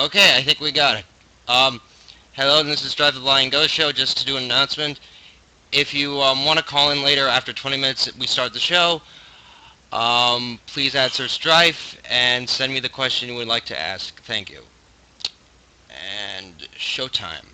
Okay, I think we got it. Hello, this is Drive the Blind Ghost Show. Just to do an announcement, if you want to call in later after 20 minutes we start the show, please answer Strife and send me the question you would like to ask. Thank you. And showtime.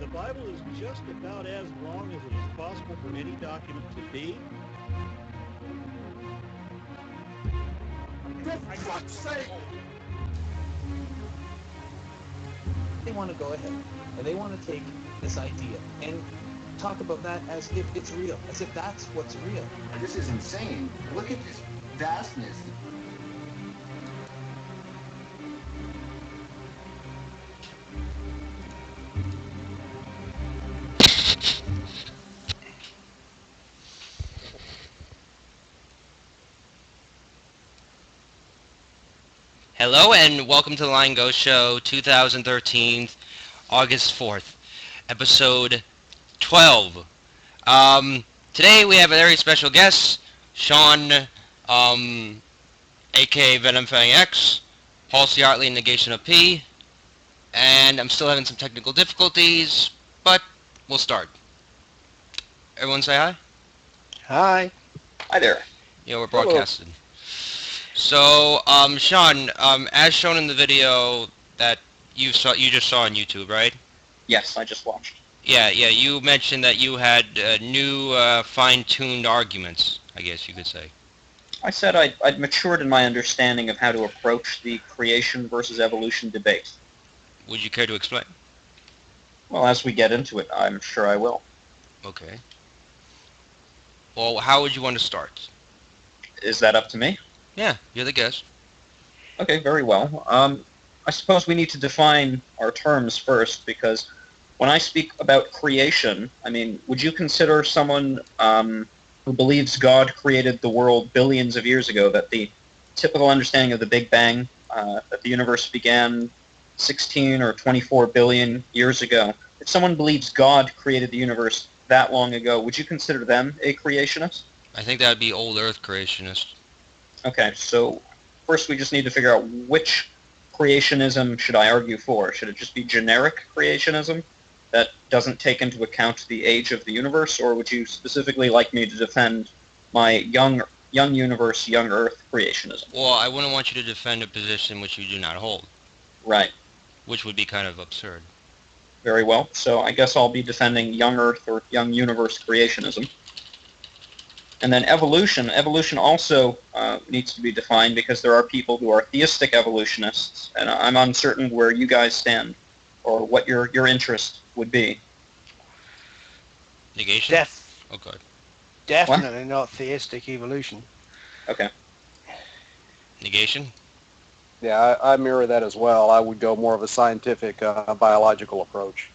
The Bible is just about as long as it is possible for any document to be. For fuck's sake! They want to go ahead and they want to take this idea and talk about that as if it's real, as if that's what's real. This is insane. Look at this vastness. Hello and welcome to the Lion Ghost Show 2013, August 4th, episode 12. Today we have a very special guest, Sean, aka VenomfangX, Paul C. Hartley, Negation of P, and I'm still having some technical difficulties, but we'll start. Everyone say hi? Hi. Hi there. Yeah, we're broadcasting. So, Sean, as shown in the video that you just saw on YouTube, right? Yes, I just watched. Yeah, you mentioned that you had new, fine-tuned arguments, I guess you could say. I said I'd matured in my understanding of how to approach the creation versus evolution debate. Would you care to explain? Well, as we get into it, I'm sure I will. Okay. Well, how would you want to start? Is that up to me? Yeah, you're the guest. Okay, very well. I suppose we need to define our terms first, because when I speak about creation, I mean, would you consider someone who believes God created the world billions of years ago, that the typical understanding of the Big Bang, that the universe began 16 or 24 billion years ago, if someone believes God created the universe that long ago, would you consider them a creationist? I think that would be old Earth creationist. Okay, so first we just need to figure out which creationism should I argue for. Should it just be generic creationism that doesn't take into account the age of the universe, or would you specifically like me to defend my young universe, young Earth creationism? Well, I wouldn't want you to defend a position which you do not hold. Right. Which would be kind of absurd. Very well. So I guess I'll be defending young Earth or young universe creationism. And then evolution. Evolution also needs to be defined, because there are people who are theistic evolutionists, and I'm uncertain where you guys stand or what your interest would be. Negation? Okay. Definitely not theistic evolution. Okay. Negation? Yeah, I mirror that as well. I would go more of a scientific, biological approach.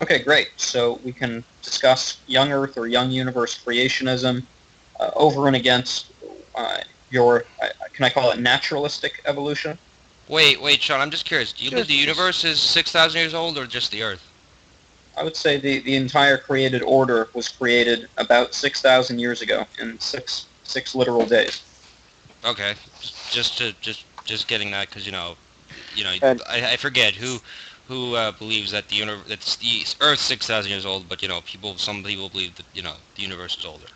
Okay, great. So we can discuss young Earth or young universe creationism over and against can I call it naturalistic evolution? Wait, Sean, I'm just curious. Do you believe the universe is 6,000 years old or just the Earth? I would say the entire created order was created about 6,000 years ago in six literal days. Okay, just getting that, because And- I forget who believes that the Earth's 6,000 years old, but some people believe that the universe is older.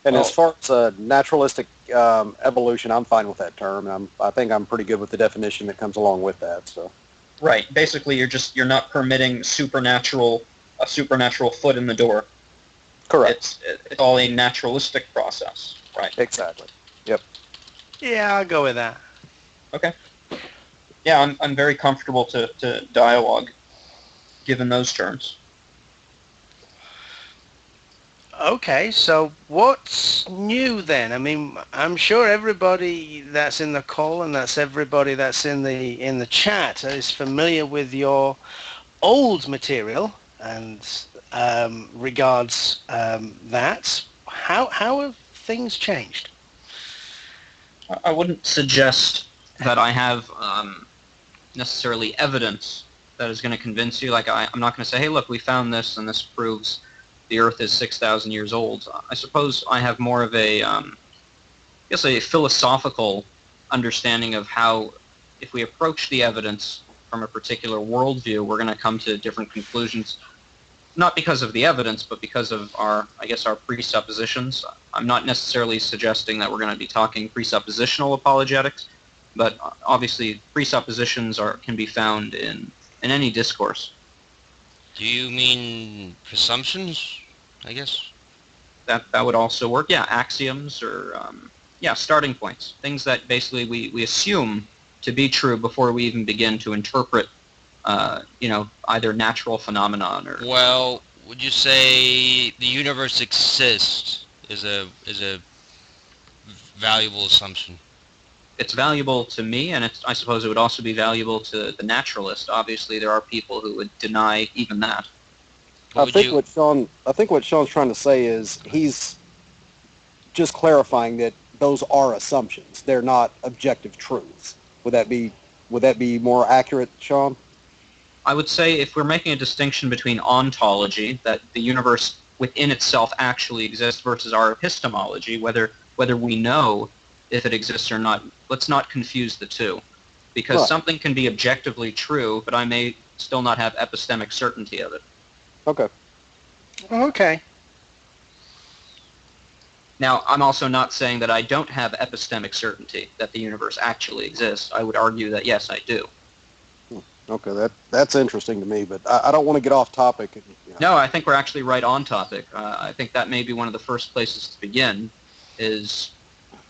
And Well- as far as naturalistic evolution, I'm fine with that term. I think I'm pretty good with the definition that comes along with that. So. Right. Basically, you're not permitting a supernatural foot in the door. Correct. It's all a naturalistic process. Right. Exactly. Yep. Yeah, I'll go with that. Okay. Yeah, I'm very comfortable to dialogue, given those terms. Okay, so what's new then? I mean, I'm sure everybody that's in the call and that's everybody that's in the chat is familiar with your old material and regards that. How have things changed? I wouldn't suggest that I have necessarily evidence that is going to convince you. Like, I'm not going to say, hey, look, we found this, and this proves the Earth is 6,000 years old. I suppose I have more of a, I guess, a philosophical understanding of how, if we approach the evidence from a particular worldview, we're going to come to different conclusions, not because of the evidence, but because of our, I guess, our presuppositions. I'm not necessarily suggesting that we're going to be talking presuppositional apologetics, but obviously presuppositions can be found in any discourse. Do you mean presumptions, I guess? That would also work. Yeah, axioms or, starting points. Things that basically we assume to be true before we even begin to interpret, either natural phenomenon or... Well, would you say the universe exists is a valuable assumption? It's valuable to me, and I suppose it would also be valuable to the naturalist. Obviously, there are people who would deny even that. I think what Sean's trying to say is he's just clarifying that those are assumptions. They're not objective truths. Would that be more accurate, Sean? I would say if we're making a distinction between ontology, that the universe within itself actually exists, versus our epistemology, whether we know if it exists or not, let's not confuse the two. Because Right. something can be objectively true, but I may still not have epistemic certainty of it. Okay. Okay. Now, I'm also not saying that I don't have epistemic certainty that the universe actually exists. I would argue that, yes, I do. Okay, that's interesting to me, but I don't want to get off topic. And, No, I think we're actually right on topic. I think that may be one of the first places to begin, is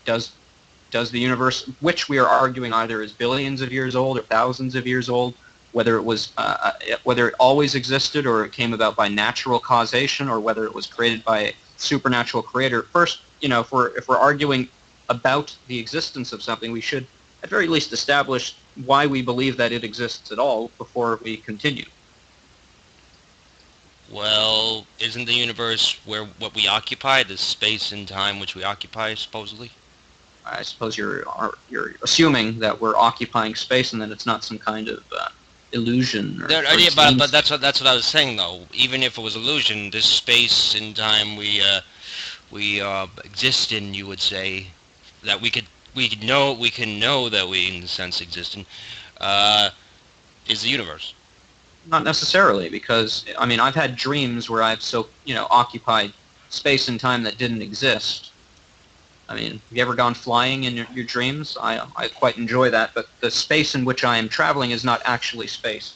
does the universe, which we are arguing either is billions of years old or thousands of years old, whether it always existed or it came about by natural causation, or whether it was created by a supernatural creator. First, if we're arguing about the existence of something, we should at very least establish why we believe that it exists at all before we continue. Well, isn't the universe what we occupy, the space and time which we occupy, supposedly? I suppose you're assuming that we're occupying space and that it's not some kind of illusion. But that's what I was saying, though. Even if it was illusion, this space and time we exist in, you would say, that we can know that we in a sense exist in, is the universe. Not necessarily, because I've had dreams where I've occupied space and time that didn't exist. Have you ever gone flying in your dreams? I quite enjoy that, but the space in which I am traveling is not actually space.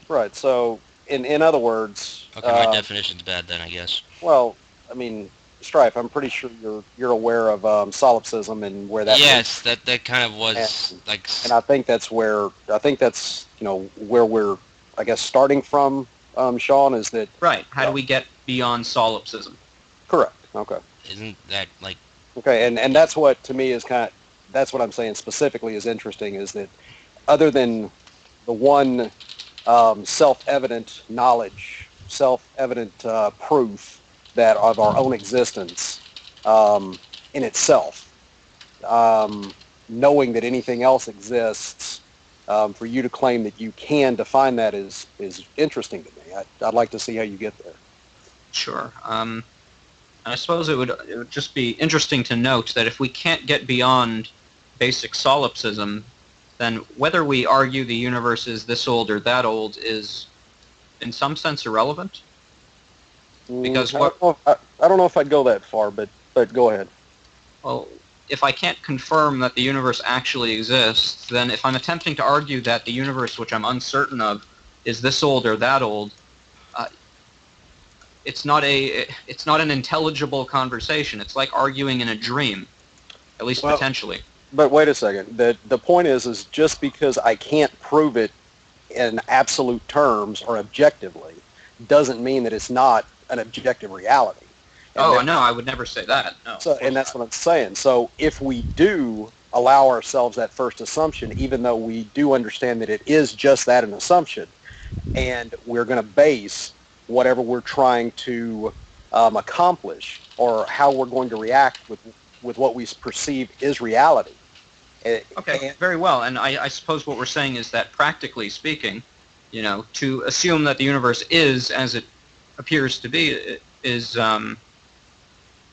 Right. So, in other words, Okay, my definition's bad then, I guess. well, Strife, I'm pretty sure you're aware of solipsism and where that. Yes, that kind of was like. And I think that's where where we're, I guess, starting from, Sean, is that Right. How do we get beyond solipsism? correct? Okay. Isn't that like? Okay, and that's what to me is that's what I'm saying specifically is interesting, is that other than the one self-evident knowledge, self-evident proof that of our own existence in itself, knowing that anything else exists, for you to claim that you can define that is interesting to me. I'd like to see how you get there. Sure. I suppose it would just be interesting to note that if we can't get beyond basic solipsism, then whether we argue the universe is this old or that old is, in some sense, irrelevant. Because I don't know if I'd go that far, but go ahead. Well, if I can't confirm that the universe actually exists, then if I'm attempting to argue that the universe, which I'm uncertain of, is this old or that old, it's not an intelligible conversation. It's like arguing in a dream, at least potentially. But wait a second. The point is just because I can't prove it in absolute terms or objectively doesn't mean that it's not an objective reality. And Oh, then- no, I would never say that. No. So, and that's what I'm saying. So if we do allow ourselves that first assumption, even though we do understand that it is just that, an assumption, and we're going to base whatever we're trying to accomplish or how we're going to react with what we perceive is reality. Okay, very well. And I suppose what we're saying is that practically speaking, to assume that the universe is as it appears to be is,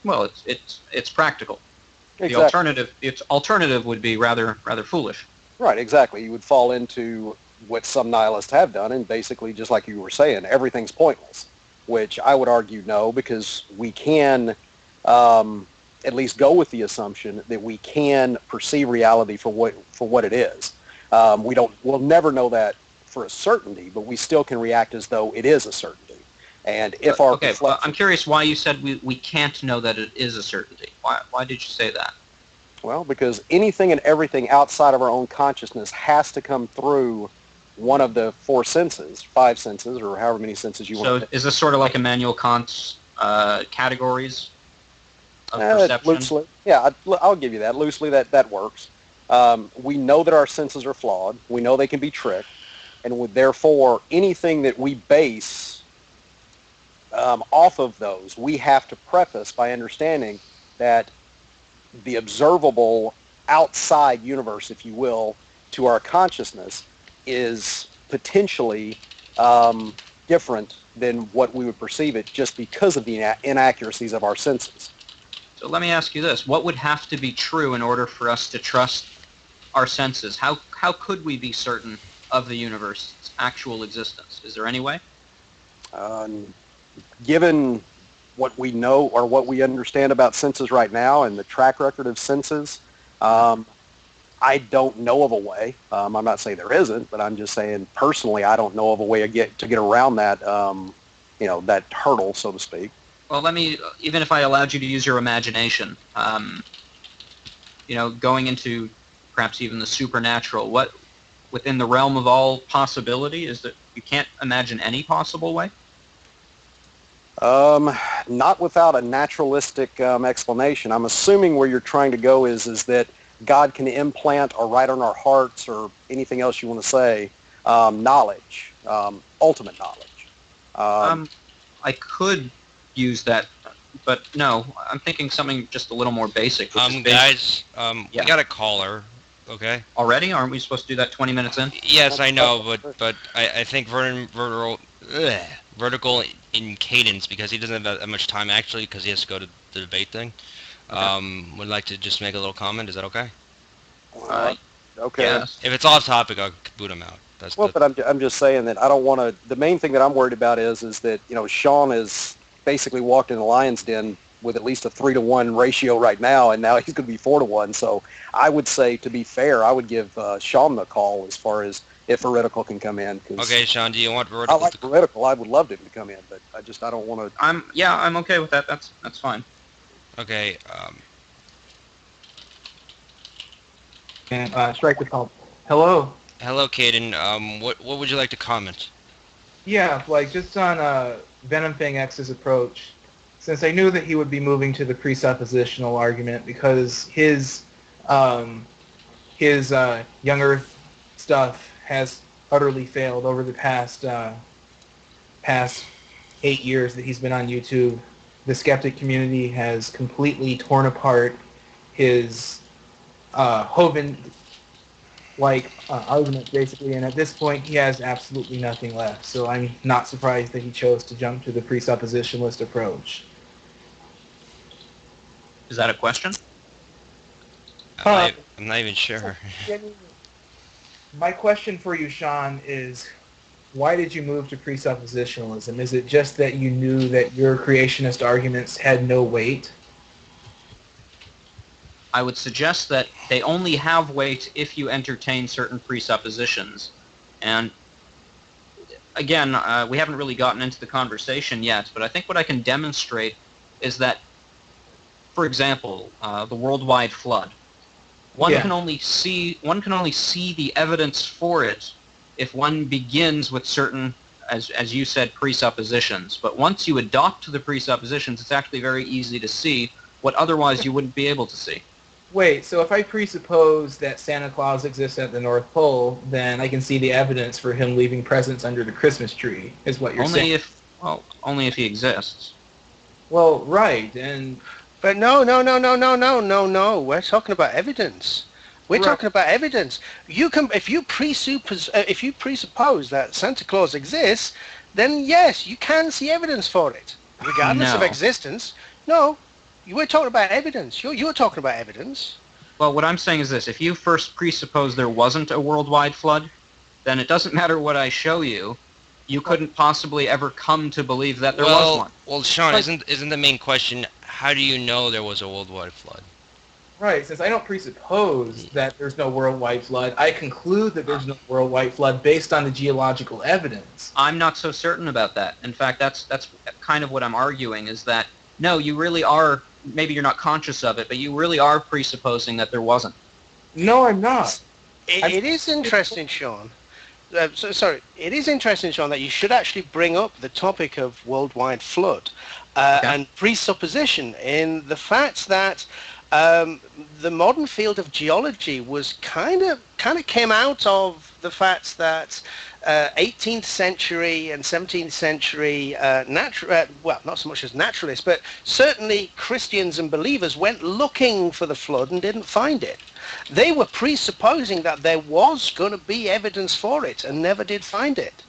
well, it's practical. Exactly. The alternative would be rather foolish. Right, exactly. You would fall into what some nihilists have done, and basically, just like you were saying, everything's pointless, which I would argue no, because we can at least go with the assumption that we can perceive reality for what it is. We'll never know that for a certainty, but we still can react as though it is a certainty. And if our okay, well, I'm curious why you said we can't know that it is a certainty. Why did you say that? Well, because anything and everything outside of our own consciousness has to come through one of the five senses, or however many senses you want. So is this sort of like Immanuel Kant's categories of perception? Loosely, yeah, I'll give you that. Loosely, that works. We know that our senses are flawed. We know they can be tricked, and therefore anything that we base off of those, we have to preface by understanding that the observable outside universe, if you will, to our consciousness is potentially different than what we would perceive it just because of the inaccuracies of our senses. So let me ask you this. What would have to be true in order for us to trust our senses? How could we be certain of the universe's actual existence? Is there any way? Given what we know or what we understand about senses right now and the track record of senses, I don't know of a way. I'm not saying there isn't, but I'm just saying personally I don't know of a way to get around that, that hurdle, so to speak. Well, even if I allowed you to use your imagination, going into perhaps even the supernatural, what within the realm of all possibility is that you can't imagine any possible way? Not without a naturalistic explanation. I'm assuming where you're trying to go is that God can implant or write on our hearts or anything else you want to say, knowledge, ultimate knowledge. I could use that, but no, I'm thinking something just a little more basic. Guys, we got a caller, okay? Already? Aren't we supposed to do that 20 minutes in? Yes, I know, but I think vertical in cadence, because he doesn't have that much time actually, because he has to go to the debate thing. Would like to just make a little comment. Is that okay? Okay. Yes. If it's off topic, I'll boot him out. But I'm just saying that I don't want to. The main thing that I'm worried about is that Sean has basically walked in the lion's den with at least a 3-to-1 ratio right now, and now he's going to be 4-to-1. So I would say, to be fair, I would give Sean the call as far as if Vertical can come in. Okay, Sean, do you want Vertical? I like Vertical. I would love him to come in, but I don't want to. I'm okay with that. That's fine. Okay. And strike the call. Hello. Hello, Caden. What would you like to comment? Yeah, just on VenomfangX's approach. Since I knew that he would be moving to the presuppositional argument because his young Earth stuff has utterly failed over the past 8 years that he's been on YouTube. The skeptic community has completely torn apart his Hovind-like argument, basically, and at this point he has absolutely nothing left. So I'm not surprised that he chose to jump to the presuppositionalist approach. Is that a question? I'm not even sure. My question for you, Sean, is why did you move to presuppositionalism? Is it just that you knew that your creationist arguments had no weight? I would suggest that they only have weight if you entertain certain presuppositions. And again, we haven't really gotten into the conversation yet, but I think what I can demonstrate is that, for example, the worldwide flood. One can only see the evidence for it if one begins with certain as you said, presuppositions. But once you adopt the presuppositions, it's actually very easy to see what otherwise you wouldn't be able to see. Wait, so if I presuppose that Santa Claus exists at the North Pole, then I can see the evidence for him leaving presents under the Christmas tree, is what you're saying. Only if he exists. Well, right, and... But no. We're talking about evidence. We're talking about evidence. You can, if you presuppose that Santa Claus exists, then yes, you can see evidence for it, regardless of existence. No, we're talking about evidence. You're talking about evidence. Well, what I'm saying is this: if you first presuppose there wasn't a worldwide flood, then it doesn't matter what I show you. You couldn't possibly ever come to believe that there was one. Well, Sean, isn't the main question, how do you know there was a worldwide flood? Right, since I don't presuppose that there's no worldwide flood, I conclude that there's no worldwide flood based on the geological evidence. I'm not so certain about that. In fact, that's kind of what I'm arguing, is that, no, you really are, maybe you're not conscious of it, but you really are presupposing that there wasn't. No, I'm not. It is interesting, Sean. It is interesting, Sean, that you should actually bring up the topic of worldwide flood and presupposition in the fact that the modern field of geology was kind of came out of the fact that 18th century and 17th century well, not so much as naturalists, but certainly Christians and believers went looking for the flood and didn't find it. They were presupposing that there was going to be evidence for it and never did find it.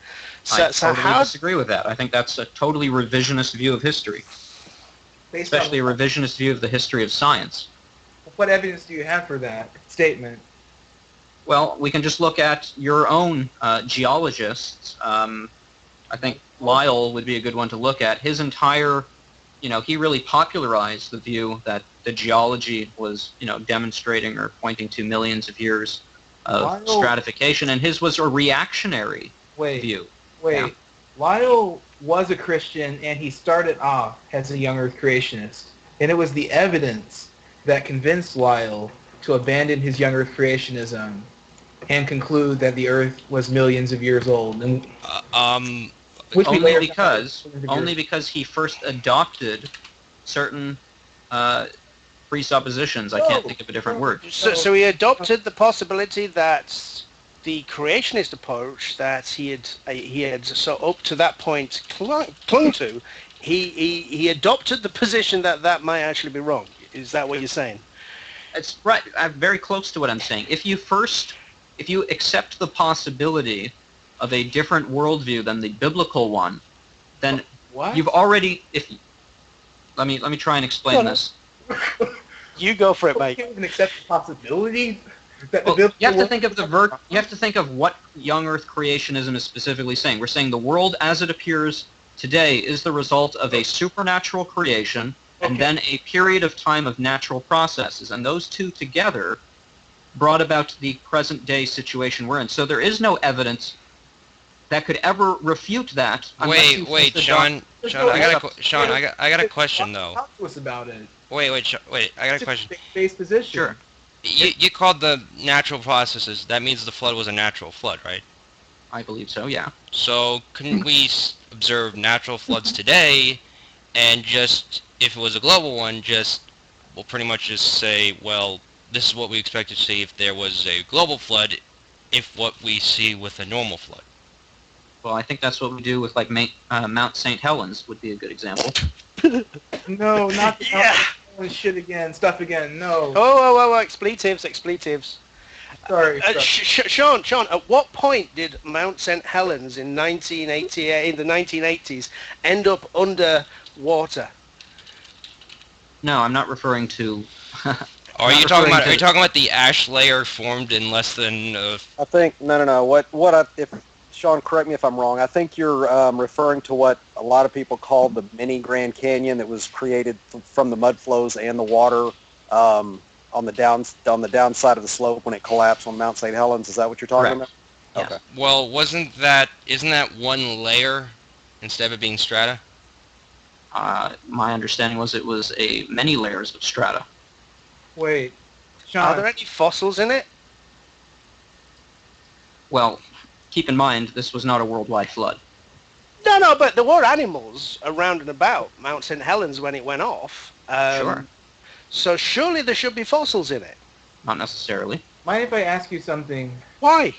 I totally disagree with that. I think that's a totally revisionist view of history. Especially a revisionist view of the history of science. What evidence do you have for that statement? Well, we can just look at your own geologists. I think Lyell would be a good one to look at. His entire, he really popularized the view that the geology was, demonstrating or pointing to millions of years of stratification, and his was a reactionary view. Wait. Lyell was a Christian, and he started off as a young Earth creationist. And it was the evidence that convinced Lyell to abandon his young Earth creationism and conclude that the Earth was millions of years old. And only because he first adopted certain presuppositions. I can't think of a different word. So he adopted the possibility that the creationist approach that he had so up to that point clung to, he adopted the position that might actually be wrong. Is that what you're saying? It's right. I'm very close to what I'm saying. If you accept the possibility of a different worldview than the biblical one, then you've already. Let me try and explain this. You go for it, mate. You can't even accept the possibility. You have to think of You have to think of what young Earth creationism is specifically saying. We're saying the world as it appears today is the result of a supernatural creation and then a period of time of natural processes, and those two together brought about the present day situation we're in. So there is no evidence that could ever refute that. Wait, Sean. I got a question though. Talk to us about it. Wait, I got a question. Base position. Sure. You called the natural processes. That means the flood was a natural flood, right? I believe so, yeah. So couldn't we observe natural floods today and just, if it was a global one, we'll pretty much just say, well, this is what we expect to see if there was a global flood, if what we see with a normal flood? Well, I think that's what we do with, like, Mount St. Helens would be a good example. No, not shit again, stuff again, no. Oh, expletives. Sorry. Sean, at what point did Mount St. Helens in 1988, in the 1980s, end up under water? No, I'm not referring to... Are you talking about the ash layer formed in less than... I think, no. If Sean, correct me if I'm wrong. I think you're referring to what a lot of people call the mini Grand Canyon that was created from the mud flows and the water on the downside of the slope when it collapsed on Mount St. Helens. Is that what you're talking about? Yes. Okay. Well, isn't that one layer instead of it being strata? My understanding was it was many layers of strata. Wait, Sean. Are there any fossils in it? Well, keep in mind, this was not a worldwide flood. No, but there were animals around and about Mount St. Helens when it went off. Sure. So surely there should be fossils in it. Not necessarily. Mind if I ask you something? Why?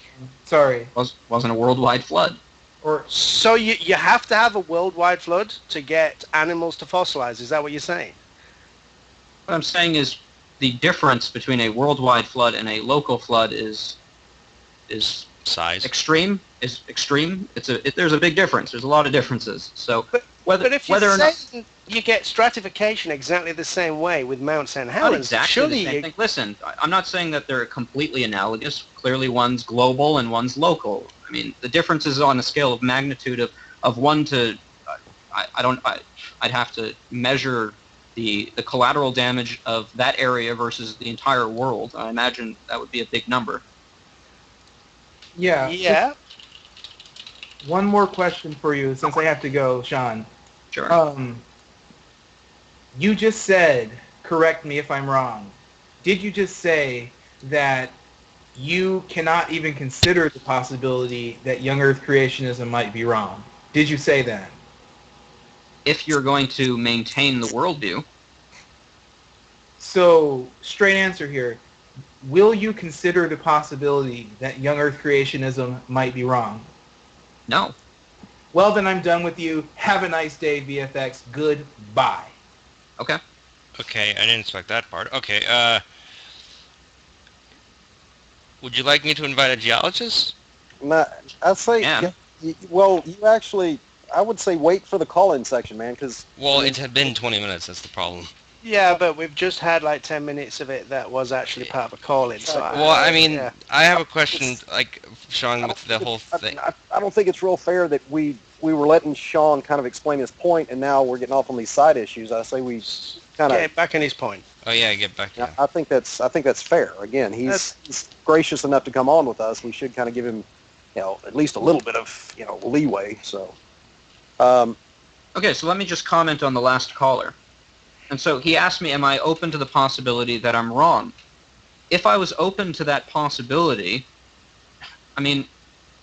Sorry. Wasn't a worldwide flood. Or So you have to have a worldwide flood to get animals to fossilize. Is that what you're saying? What I'm saying is the difference between a worldwide flood and a local flood is Size. extreme. Is extreme. There's a big difference. There's a lot of differences. So But if whether you're or not saying you get stratification exactly the same way with Mount St. not Helens, exactly surely the same thing. Listen, I'm not saying that they're completely analogous. Clearly, one's global and one's local. I mean, the difference is on a scale of magnitude of 1 to. I'd have to measure the collateral damage of that area versus the entire world. I imagine that would be a big number. yeah. Yeah. One more question for you, since I have to go, Sean. Sure. You just said, correct me if I'm wrong, did you just say that you cannot even consider the possibility that young Earth creationism might be wrong? Did you say that? If you're going to maintain the worldview, So, straight answer here. Will you consider the possibility that young Earth creationism might be wrong? no. Well, then I'm done with you. Have a nice day, VFX. Goodbye. Okay. Okay, I didn't expect that part. Okay, would you like me to invite a geologist? I'd say, Yeah. well, you actually, I would say wait for the call-in section, man, because Well, it had been 20 minutes, that's the problem. Yeah, but we've just had like 10 minutes of it that was actually part of a call-in. So Well, I mean, yeah. I have a question, like, Sean, with the whole thing. I don't think it's real fair that we were letting Sean kind of explain his point, and now we're getting off on these side issues. I say we kind Okay, of. back in his point. Oh, yeah, get back to him. I think that's fair. Again, he's gracious enough to come on with us. We should kind of give him, at least a little bit of leeway. So. Okay, so let me just comment on the last caller. And so he asked me, am I open to the possibility that I'm wrong? If I was open to that possibility, I mean,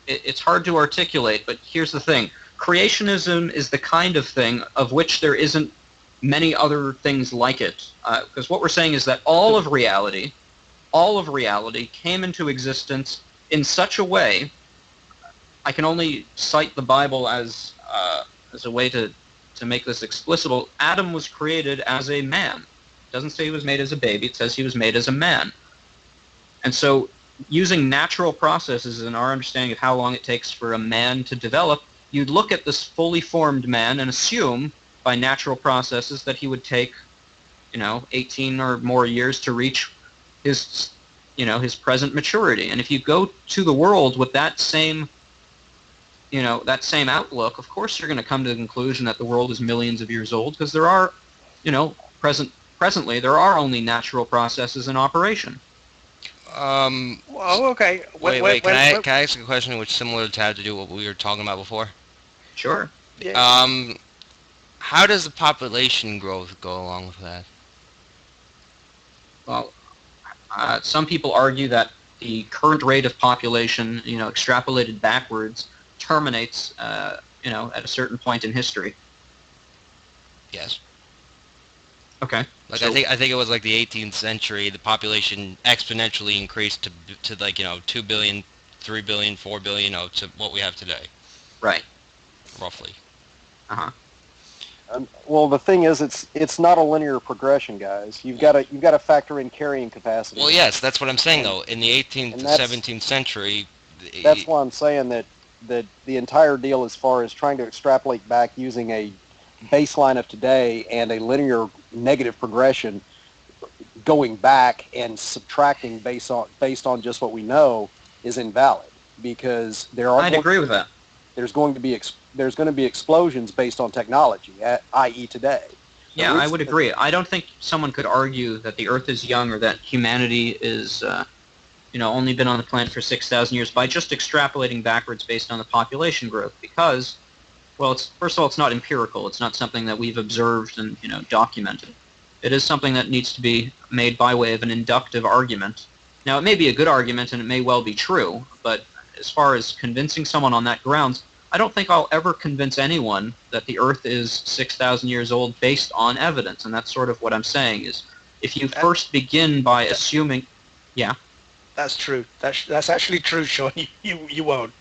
it's hard to articulate, but here's the thing. Creationism is the kind of thing of which there isn't many other things like it. Because what we're saying is that all of reality came into existence in such a way, I can only cite the Bible as a way to make this explicable. Adam was created as a man. It doesn't say he was made as a baby. It says he was made as a man. And so using natural processes in our understanding of how long it takes for a man to develop, you'd look at this fully formed man and assume by natural processes that he would take, 18 or more years to reach his present maturity. And if you go to the world with that same outlook, of course you're going to come to the conclusion that the world is millions of years old, because there are, presently there are only natural processes in operation. Well, okay. Wait, can I ask a question which similar to have to do with what we were talking about before? Sure. Yeah. How does the population growth go along with that? Well, some people argue that the current rate of population, extrapolated backwards, terminates, at a certain point in history. Yes. Okay. Like, so, I think it was like the 18th century, the population exponentially increased to like, 2 billion, 3 billion, 4 billion, to what we have today, right. roughly. Uh-huh. Well, the thing is, it's not a linear progression, guys. You've got to factor in carrying capacity. Well, yes, that's what I'm saying, though. In the 18th And to that's- 17th century... That's why I'm saying that the entire deal, as far as trying to extrapolate back using a baseline of today and a linear negative progression, going back and subtracting based on just what we know, is invalid, because I'd agree with that. There's going to be explosions based on technology, i.e. today. Yeah, I would agree. I don't think someone could argue that the Earth is young or that humanity is, only been on the planet for 6,000 years by just extrapolating backwards based on the population growth, because, well, first of all, it's not empirical. It's not something that we've observed and, documented. It is something that needs to be made by way of an inductive argument. Now, it may be a good argument and it may well be true, but as far as convincing someone on that grounds, I don't think I'll ever convince anyone that the Earth is 6,000 years old based on evidence, and that's sort of what I'm saying is, if you first begin by assuming, yeah. That's true. That's actually true, Sean. You won't.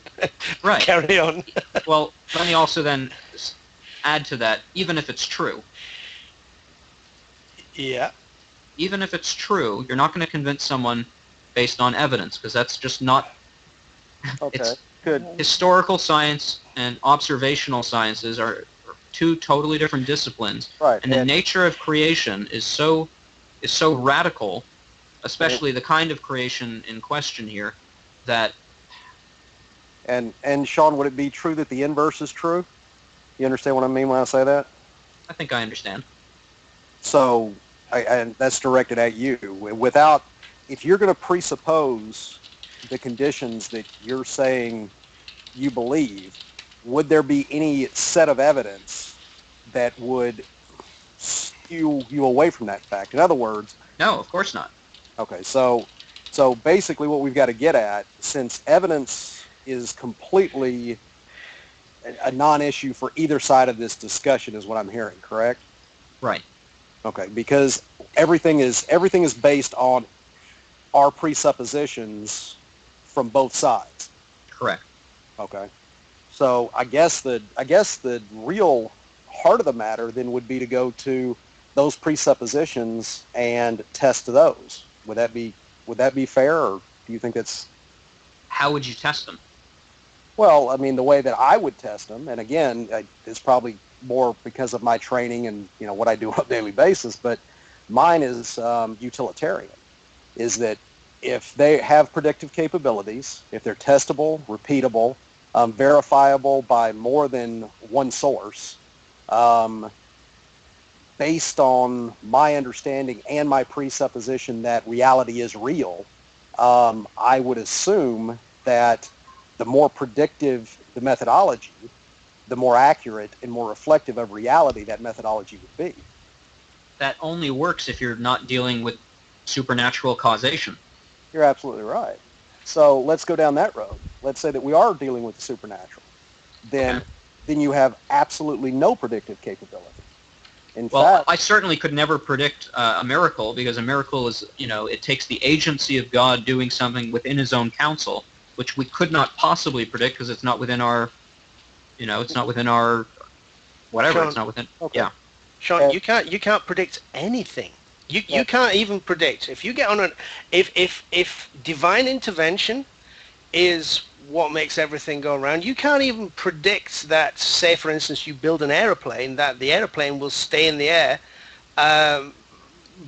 Right. Carry on. Well, let me also then add to that, even if it's true. Yeah. Even if it's true, you're not going to convince someone based on evidence, because that's just not... Okay, good. Historical science and observational sciences are two totally different disciplines. Right. And the nature of creation is so radical, especially the kind of creation in question here, that... And Sean, would it be true that the inverse is true? You understand what I mean when I say that? I think I understand. So, and that's directed at you. If you're going to presuppose the conditions that you're saying you believe, would there be any set of evidence that would skew you away from that fact? In other words... No, of course not. Okay, so basically what we've got to get at, since evidence is completely a non-issue for either side of this discussion, is what I'm hearing, correct? Right. Okay, because everything is based on our presuppositions from both sides. Correct. Okay. So I guess the real heart of the matter then would be to go to those presuppositions and test those. Would that be fair, or do you think that's... How would you test them? Well, I mean, the way that I would test them, and again, it's probably more because of my training and what I do on a daily basis, but mine is utilitarian. Is that if they have predictive capabilities, if they're testable, repeatable, verifiable by more than one source, based on my understanding and my presupposition that reality is real, I would assume that the more predictive the methodology, the more accurate and more reflective of reality that methodology would be. That only works if you're not dealing with supernatural causation. You're absolutely right. So let's go down that road. Let's say that we are dealing with the supernatural. Then you have absolutely no predictive capability. In fact, I certainly could never predict a miracle, because a miracle is, it takes the agency of God doing something within his own counsel, which we could not possibly predict because it's not within our, it's not within our, whatever, Sean, it's not within, okay. yeah. Sean, you can't predict anything. You can't even predict. If you get on if divine intervention is what makes everything go around, you can't even predict that, say for instance you build an airplane, that the airplane will stay in the air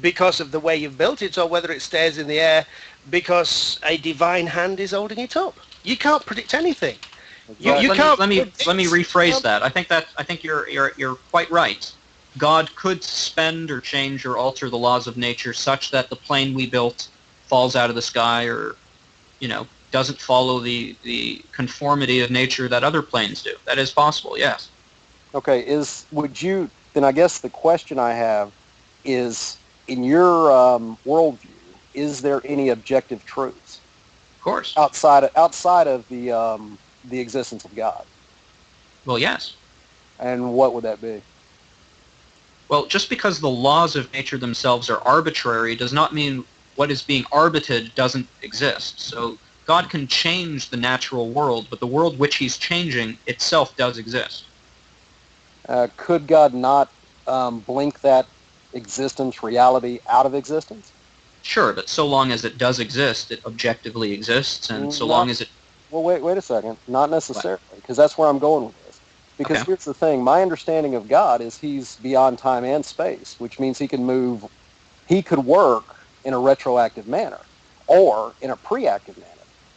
because of the way you've built it, or whether it stays in the air because a divine hand is holding it up. You can't predict anything. Well, You can't let me predict- rephrase that. I think you're quite right. God could suspend or change or alter the laws of nature such that the plane we built falls out of the sky, or doesn't follow the conformity of nature that other planes do. That is possible, yes. Okay, then I guess the question I have is, in your worldview, is there any objective truths? Of course. Outside of the existence of God? Well, yes. And what would that be? Well, just because the laws of nature themselves are arbitrary does not mean what is being arbited doesn't exist. So God can change the natural world, but the world which he's changing itself does exist. Could God not blink that existence, reality, out of existence? Sure, but so long as it does exist, it objectively exists, and so long as it... Well, wait a second. Not necessarily, because that's where I'm going with this. Because here's the thing. My understanding of God is he's beyond time and space, which means he could work in a retroactive manner or in a preactive manner.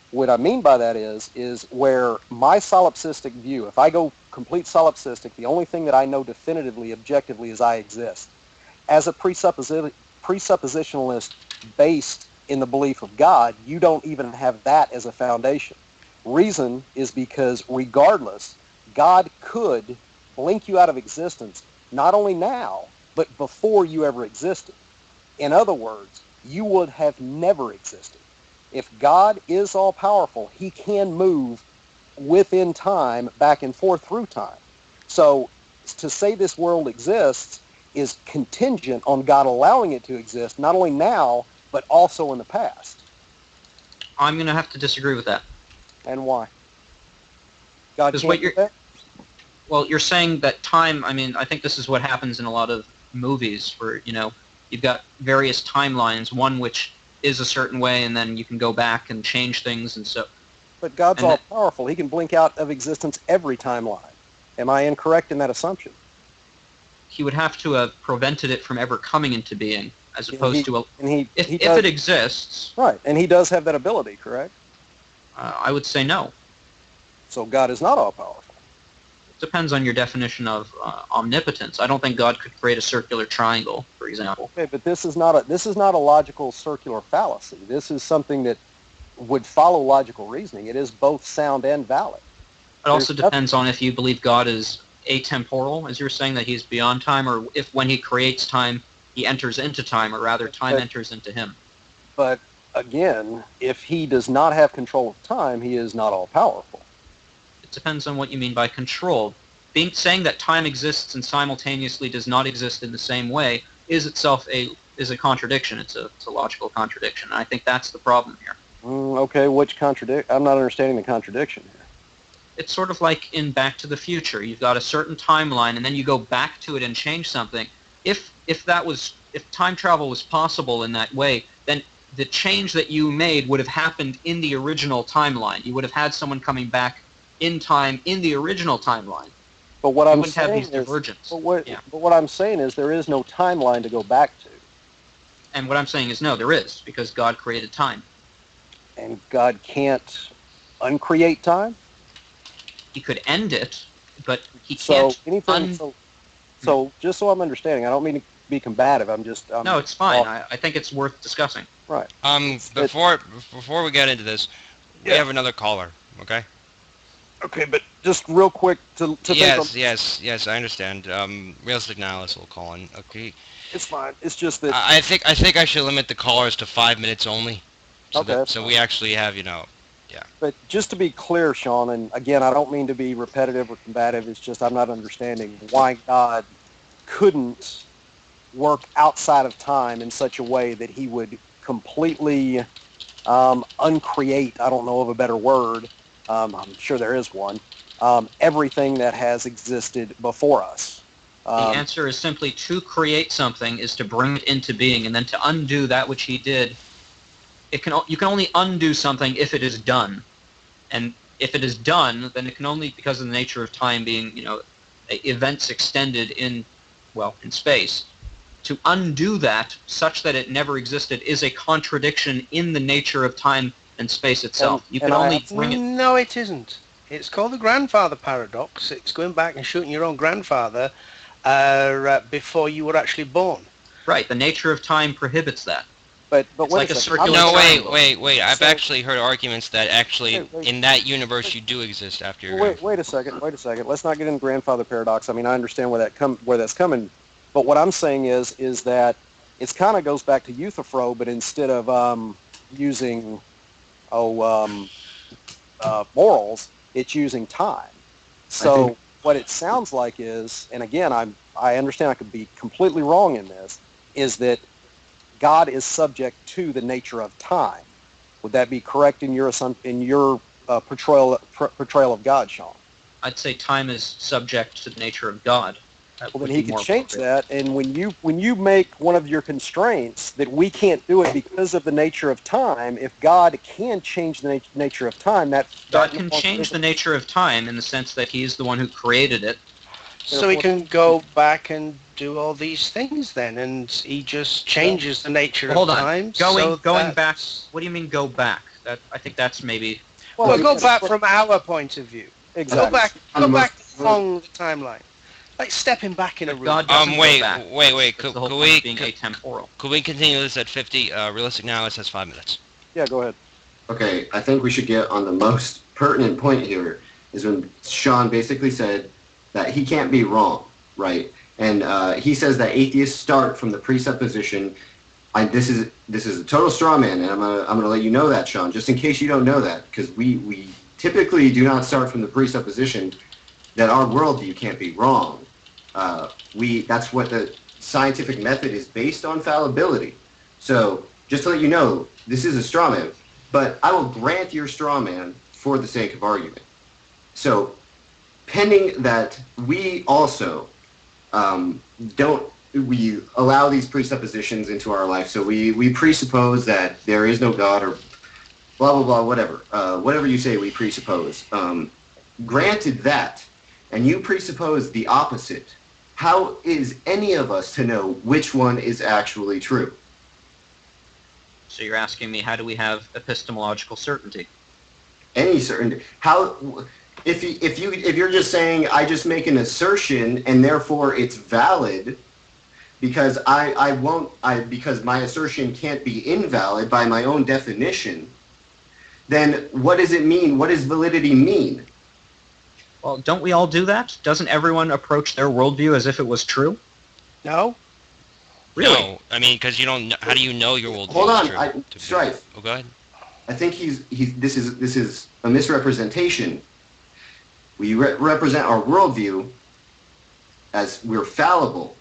What I mean by that is where my solipsistic view, if I go complete solipsistic, the only thing that I know definitively, objectively, is I exist. As a presuppositionalist based in the belief of God, you don't even have that as a foundation. Reason is because regardless, God could blink you out of existence, not only now, but before you ever existed. In other words, you would have never existed. If God is all-powerful, he can move within time, back and forth through time. So to say this world exists is contingent on God allowing it to exist, not only now, but also in the past. I'm going to have to disagree with that. And why? God Because can't what do that? Well, you're saying that time, I mean, I think this is what happens in a lot of movies where, you've got various timelines, one which is a certain way, and then you can go back and change things, and so... But God's all-powerful. He can blink out of existence every timeline. Am I incorrect in that assumption? He would have to have prevented it from ever coming into being, as opposed to... If does, it exists... Right, and he does have that ability, correct? I would say no. So God is not all-powerful. Depends on your definition of omnipotence. I don't think God could create a circular triangle, for example. Okay, but this is not a logical circular fallacy. This is something that would follow logical reasoning. It is both sound and valid. It also depends on if you believe God is atemporal, as you're saying that he's beyond time, or if when he creates time, he enters into time, or rather time enters into him. But again, if he does not have control of time, he is not all-powerful. It depends on what you mean by control. Saying that time exists and simultaneously does not exist in the same way is itself a contradiction. It's a logical contradiction. And I think that's the problem here. Okay, I'm not understanding the contradiction here. It's sort of like in Back to the Future. You've got a certain timeline, and then you go back to it and change something. If time travel was possible in that way, then the change that you made would have happened in the original timeline. You would have had someone coming back in time in the original timeline. But what you I'm wouldn't saying have these is, divergences. But what I'm saying is there is no timeline to go back to. And what I'm saying is no, there is, because God created time. And God can't uncreate time? He could end it, but he can't. So just so I'm understanding, I don't mean to be combative. No, it's fine. I think it's worth discussing. Right. Before we get into this, we have another caller. Okay. Okay, but just real quick to yes, I understand. Realistic Nihilist will call in. Okay. It's fine. It's just that I think I should limit the callers to 5 minutes only. So we actually have, yeah. But just to be clear, Sean, and again, I don't mean to be repetitive or combative. It's just I'm not understanding why God couldn't work outside of time in such a way that he would completely uncreate, I don't know of a better word, I'm sure there is one, everything that has existed before us. The answer is simply to create something is to bring it into being, and then to undo that which he did. You can only undo something if it is done. And if it is done, then it can only, because of the nature of time being, events extended in space. To undo that such that it never existed is a contradiction in the nature of time and space itself. You can only bring it... No, it isn't. It's called the grandfather paradox. It's going back and shooting your own grandfather before you were actually born. Right. The nature of time prohibits that. But it's like a circular No, triangle. wait. I've actually heard arguments that actually in that universe you do exist after your... Wait a second. Let's not get into grandfather paradox. I mean, I understand where that's coming. But what I'm saying is that it kind of goes back to Euthyphro, but instead of using morals, it's using time. So what it sounds like is, and again, I understand I could be completely wrong in this, is that God is subject to the nature of time. Would that be correct in your portrayal of God, Sean? I'd say time is subject to the nature of God. Well, then he can change that, and when you make one of your constraints that we can't do it because of the nature of time, if God can change the nature of time, God can change the nature of time in the sense that he's the one who created it. So he can go back and do all these things then, and he just changes the nature of time. Going back. What do you mean go back? I think that's maybe... Well, go back from our point of view. Exactly. Go back along the timeline. Like stepping back in a room. God doesn't go back. Wait. Could we continue this at 50? Realistic Nihilist has 5 minutes. Yeah, go ahead. Okay, I think we should get on the most pertinent point here, is when Sean basically said that he can't be wrong, right? And he says that atheists start from the presupposition. This is a total straw man, and I'm gonna let you know that, Sean, just in case you don't know that, because we typically do not start from the presupposition that our worldview can't be wrong. That's what the scientific method is based on, fallibility. So just to let you know, this is a straw man, but I will grant your straw man for the sake of argument. So pending that we also we allow these presuppositions into our life. So we presuppose that there is no God, or blah, blah, blah, whatever you say we presuppose. Granted that, and you presuppose the opposite, how is any of us to know which one is actually true? So you're asking me, how do we have epistemological certainty? Any certainty. How, if you're just saying, I just make an assertion and therefore it's valid, because because my assertion can't be invalid by my own definition, then what does it mean? What does validity mean? Well, don't we all do that? Doesn't everyone approach their worldview as if it was true? No? Really? No, I mean, because you don't. How do you know your worldview? Hold on, is true? Strife. Oh, go ahead. I think this is a misrepresentation. We represent our worldview as we're fallible,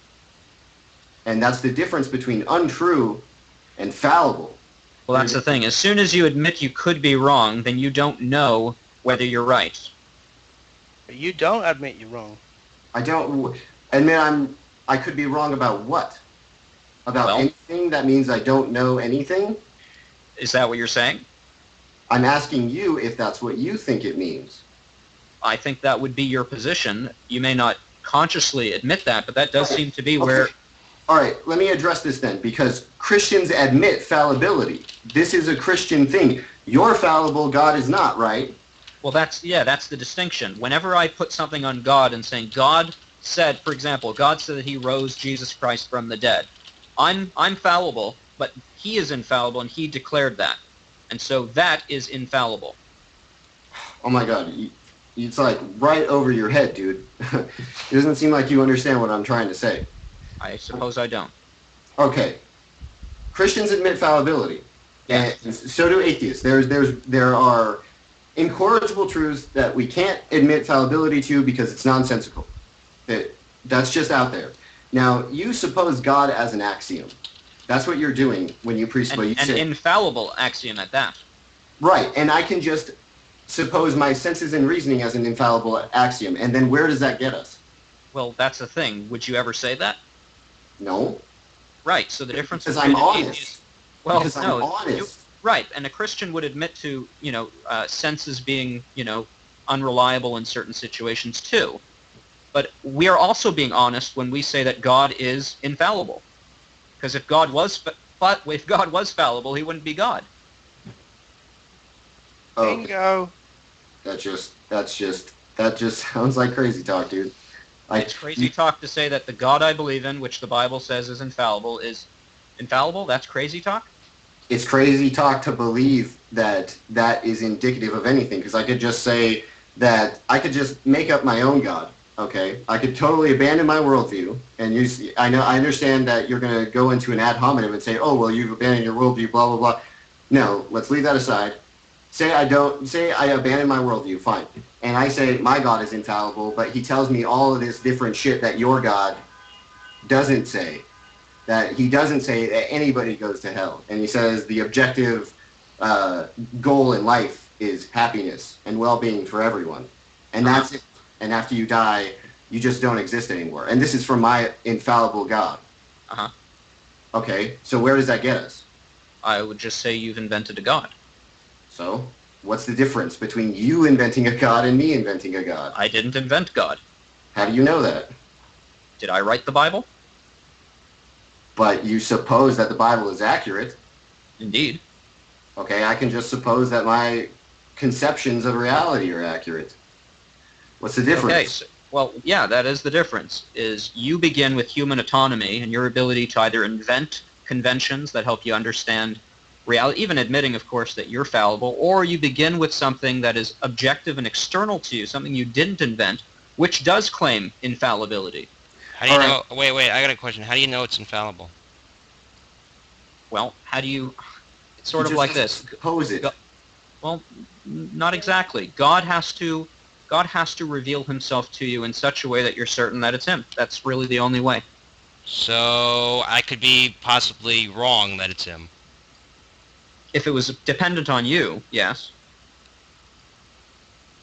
and that's the difference between untrue and fallible. Well, that's the thing. As soon as you admit you could be wrong, then you don't know whether you're right. But you don't admit you're wrong. I don't admit I could be wrong about what? About anything? That means I don't know anything? Is that what you're saying? I'm asking you if that's what you think it means. I think that would be your position. You may not consciously admit that, but that does seem to be where... All right, let me address this then, because Christians admit fallibility. This is a Christian thing. You're fallible, God is not, right? Well, that's the distinction. Whenever I put something on God and saying, God said, for example, God said that he rose Jesus Christ from the dead. I'm fallible, but he is infallible, and he declared that. And so that is infallible. Oh my God, it's like right over your head, dude. It doesn't seem like you understand what I'm trying to say. I suppose I don't. Okay. Christians admit fallibility, and so do atheists. There are incorrigible truths that we can't admit fallibility to because it's nonsensical. That's just out there. Now, you suppose God as an axiom. That's what you're doing when you presuppose. An infallible axiom at that. Right, and I can just suppose my senses and reasoning as an infallible axiom, and then where does that get us? Well, that's the thing. Would you ever say that? No. Right, so the difference because between I'm honest. Well, because no, I'm honest. Right, and a Christian would admit to, senses being, unreliable in certain situations too. But we are also being honest when we say that God is infallible. Because if God was fallible, he wouldn't be God. Okay. Bingo. That just sounds like crazy talk, dude. It's crazy talk to say that the God I believe in, which the Bible says is infallible? That's crazy talk? It's crazy talk to believe that that is indicative of anything, because I could just say that I could just make up my own God. Okay, I could totally abandon my worldview, and I understand that you're going to go into an ad hominem and say, oh, well, you've abandoned your worldview, blah, blah, blah. No, let's leave that aside. Say I abandon my worldview, fine. And I say my God is infallible, but he tells me all of this different shit that your God doesn't say. That he doesn't say that anybody goes to hell. And he says the objective goal in life is happiness and well-being for everyone. And that's it. And after you die, you just don't exist anymore. And this is from my infallible God. Uh-huh. Okay, so where does that get us? I would just say you've invented a God. So, what's the difference between you inventing a God and me inventing a God? I didn't invent God. How do you know that? Did I write the Bible? But you suppose that the Bible is accurate. Indeed. Okay, I can just suppose that my conceptions of reality are accurate. What's the difference? Okay, well, yeah, that is the difference, is you begin with human autonomy and your ability to either invent conventions that help you understand reality, even admitting, of course, that you're fallible, or you begin with something that is objective and external to you, something you didn't invent, which does claim infallibility. How do you know? Wait, I got a question. How do you know it's infallible? Well, how do you... It's sort of like this. Suppose it. Well, not exactly. God has to reveal himself to you in such a way that you're certain that it's him. That's really the only way. So I could be possibly wrong that it's him. If it was dependent on you, yes.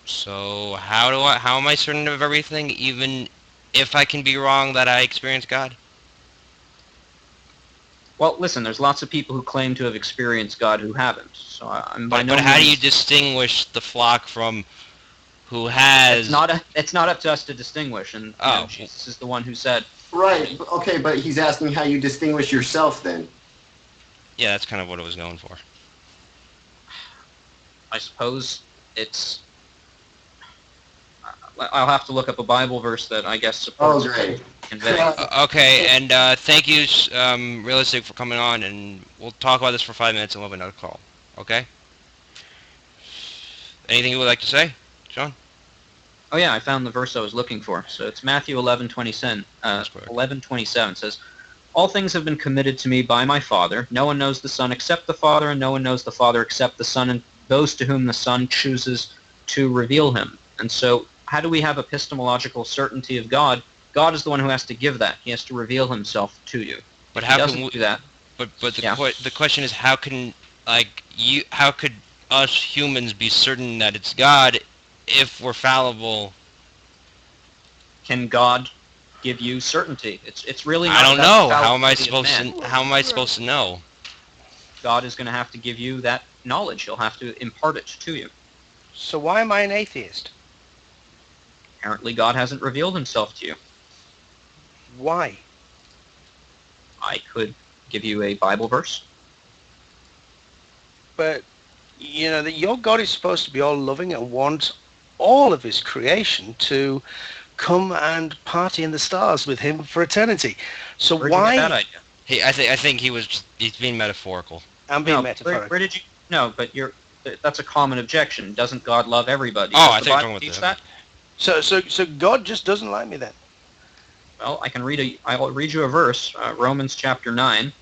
So how am I certain of everything, even if I can be wrong that I experience God? Well, listen, there's lots of people who claim to have experienced God who haven't. So I'm by no But how do means- you distinguish the flock from who has? It's not up to us to distinguish, and Jesus is the one who said. Right. Okay, but he's asking how you distinguish yourself then. Yeah, that's kind of what I was going for. I suppose it's. I'll have to look up a Bible verse that I guess supports. Oh, great. Convey. Okay, and thank you, Realistic, for coming on, and we'll talk about this for 5 minutes and we'll have another call. Okay? Anything you would like to say, John? Oh yeah, I found the verse I was looking for. So it's Matthew 11:27. 11:27 says, "All things have been committed to me by my Father. No one knows the Son except the Father, and no one knows the Father except the Son, and those to whom the Son chooses to reveal him." And so, how do we have epistemological certainty of God? God is the one who has to give that. He has to reveal himself to you. But He how doesn't can we do that? But the question is, how could us humans be certain that it's God if we're fallible? Can God give you certainty? It's really not I don't about know. the How am I fallibility of supposed man. How am I supposed to know? God is going to have to give you that knowledge. He'll have to impart it to you. So why am I an atheist? Apparently, God hasn't revealed himself to you. Why? I could give you a Bible verse. But, you know, that your God is supposed to be all loving and wants all of his creation to come and party in the stars with him for eternity. So Where'd you why? get that idea? I think he's being metaphorical. I'm being No, metaphorical. where did you? No, but that's a common objection. Doesn't God love everybody? Oh, I Does think the you're Bible talking teach about that? So God just doesn't like me then? Well, I'll read you a verse, Romans chapter 9.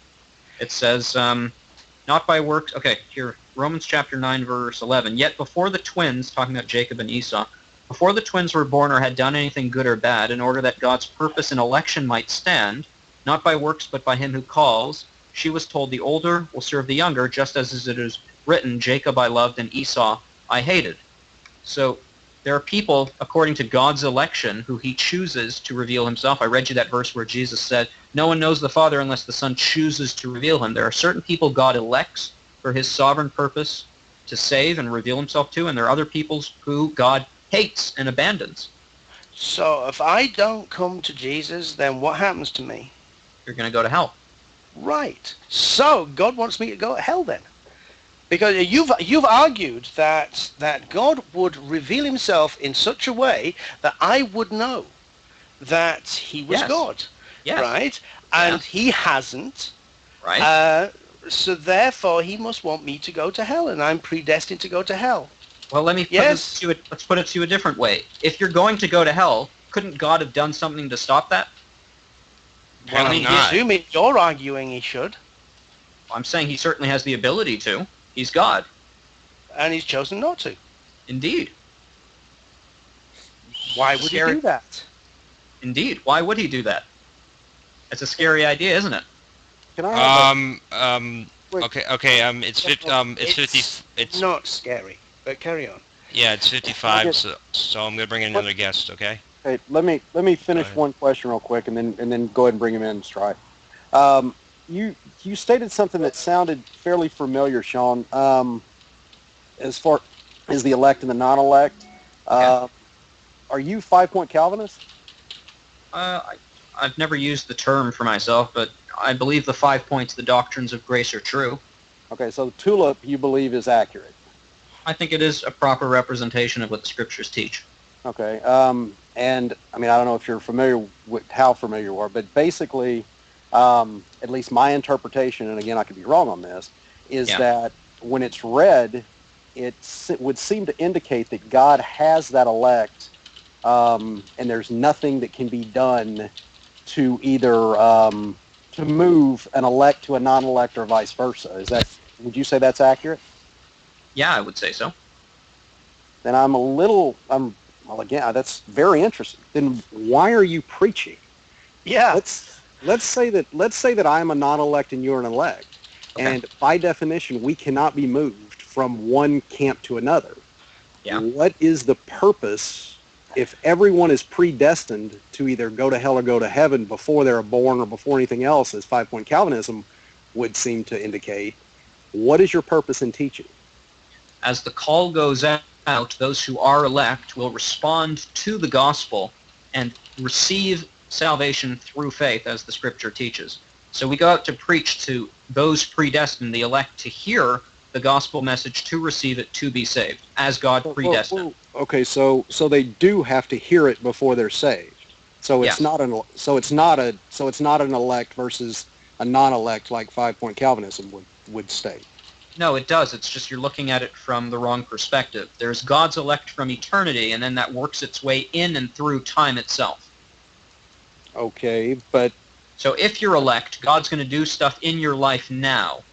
It says, not by works. Okay, here, Romans chapter 9, verse 11. Yet before the twins, talking about Jacob and Esau, before the twins were born or had done anything good or bad, in order that God's purpose in election might stand, not by works but by him who calls, she was told the older will serve the younger, just as it is written, Jacob I loved and Esau I hated. So there are people, according to God's election, who he chooses to reveal himself. I read you that verse where Jesus said, no one knows the Father unless the Son chooses to reveal him. There are certain people God elects for his sovereign purpose to save and reveal himself to, and there are other peoples who God hates and abandons. So if I don't come to Jesus, then what happens to me? You're going to go to hell. Right. So God wants me to go to hell then? Because you've argued that God would reveal himself in such a way that I would know that he was Yes. God. Yes. Right? And Yes. he hasn't. Right? So therefore he must want me to go to hell, and I'm predestined to go to hell. Well, let's put it to you a different way. If you're going to go to hell, couldn't God have done something to stop that? Well, Apparently not. assuming you're arguing he should, I'm saying he certainly has the ability to. He's God. and he's chosen not to. Indeed. Why would he Scary. do that? Indeed. Why would he do that? It's a scary idea, isn't it? Can I have Wait. Okay. It's 50. It's 50. It's not scary, but carry on. yeah. It's 55. So I'm gonna bring in another guest. Okay. Hey, let me finish Go ahead. one question real quick, and then go ahead and bring him in stride. You stated something that sounded fairly familiar, Sean. As far as the elect and the non-elect, Yeah. Are you 5-point Calvinist? I've never used the term for myself, but I believe the 5 points, the doctrines of grace, are true. Okay, so tulip you believe is accurate. I think it is a proper representation of what the scriptures teach. Okay, and I mean I don't know if you're familiar with how familiar you are, but basically, at least my interpretation, and again I could be wrong on this, is that when it's read, it would seem to indicate that God has that elect, and there's nothing that can be done to either to move an elect to a non-elect or vice versa. Would you say that's accurate? Yeah, I would say so. Then well, again, that's very interesting. Then why are you preaching? Yeah. Let's say that I'm a non-elect and you're an elect, Okay. and by definition we cannot be moved from one camp to another. Yeah. What is the purpose if everyone is predestined to either go to hell or go to heaven before they're born or before anything else, as 5-point Calvinism would seem to indicate? What is your purpose in teaching? As the call goes out, those who are elect will respond to the gospel and receive salvation through faith, as the scripture teaches. So we go out to preach to those predestined, the elect, to hear the gospel message, to receive it, to be saved, as God predestined. Okay, so they do have to hear it before they're saved. So it's Yes. not an elect versus a non-elect like 5-point Calvinism would state. No, it does. It's just you're looking at it from the wrong perspective. There's God's elect from eternity, and then that works its way in and through time itself. Okay, but So if you're elect, God's going to do stuff in your life now,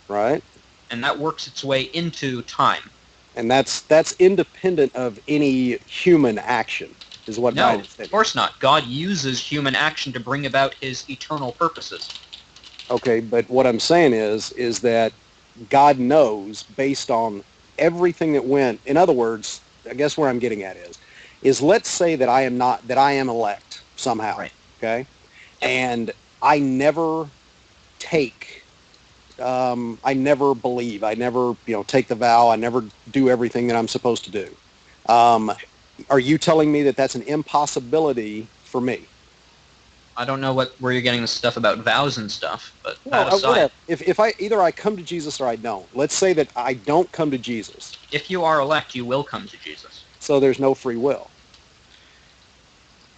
right, and that works its way into time. and that's independent of any human action, is what my No, understanding. of course not. God uses human action to bring about his eternal purposes. Okay, but what I'm saying is that God knows based on everything that went. In other words, I guess where I'm getting at is let's say that I am elect somehow. Right. Okay, and I never take. I never believe. I never, take the vow. I never do everything that I'm supposed to do. Are you telling me that that's an impossibility for me? I don't know where you're getting the stuff about vows and stuff, but Well, that aside, whatever. If I either I come to Jesus or I don't. Let's say that I don't come to Jesus. if you are elect, you will come to Jesus. So there's no free will.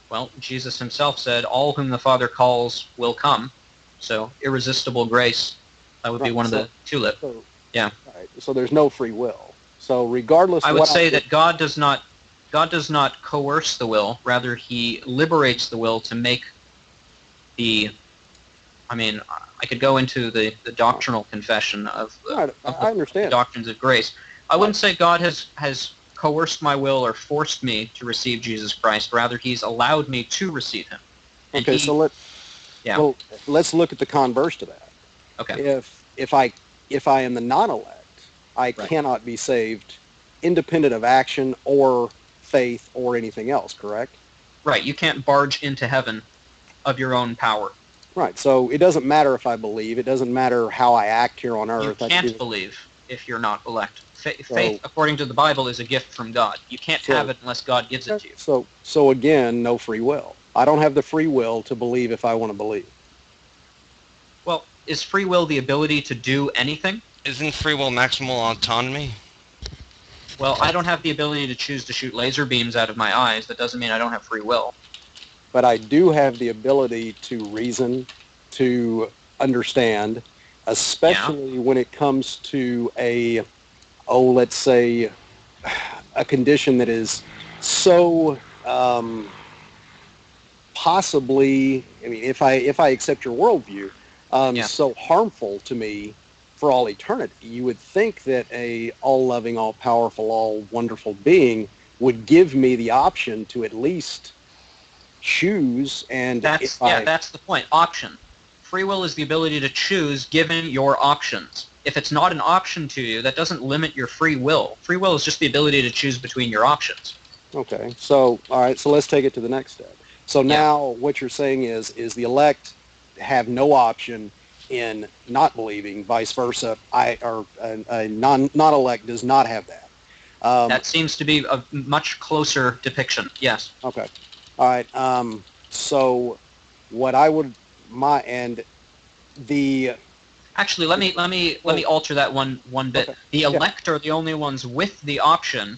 Well, Jesus himself said, all whom the Father calls will come. So irresistible grace, that would be Right, one of so- the tulip. So, Yeah. all right, so there's no free will. So regardless, I would what say do- that God does not coerce the will. Rather, he liberates the will to make I could go into the doctrinal confession of Right, the I understand. doctrines of grace. I wouldn't say God has coerced my will or forced me to receive Jesus Christ. Rather, he's allowed me to receive him. And Okay, so let's look at the converse to that. Okay. If I am the non-elect, I Right. cannot be saved independent of action or faith or anything else, correct? Right, you can't barge into heaven of your own power. Right. So it doesn't matter if I believe. It doesn't matter how I act here on You earth. can't believe if you're not elect. Faith, according to the Bible, is a gift from God. You can't have it unless God gives it to you. So again, no free will. I don't have the free will to believe if I want to believe. Well, is free will the ability to do anything? Isn't free will maximal autonomy? Well, I don't have the ability to choose to shoot laser beams out of my eyes. That doesn't mean I don't have free will. But I do have the ability to reason, to understand, especially when it comes to let's say, a condition that is so possibly, if I accept your worldview, so harmful to me for all eternity. You would think that a all-loving, all-powerful, all-wonderful being would give me the option to at least choose. And that's the point. Option. Free will is the ability to choose given your options. If it's not an option to you, that doesn't limit your free will. Free will is just the ability to choose between your options. Okay. So, all right. So let's take it to the next step. So now what you're saying is the elect have no option in not believing, vice versa. A non-elect does not have that. That seems to be a much closer depiction. Yes. Okay. All right. So what I would Actually, let me alter that one bit. Okay. The elect are the only ones with the option,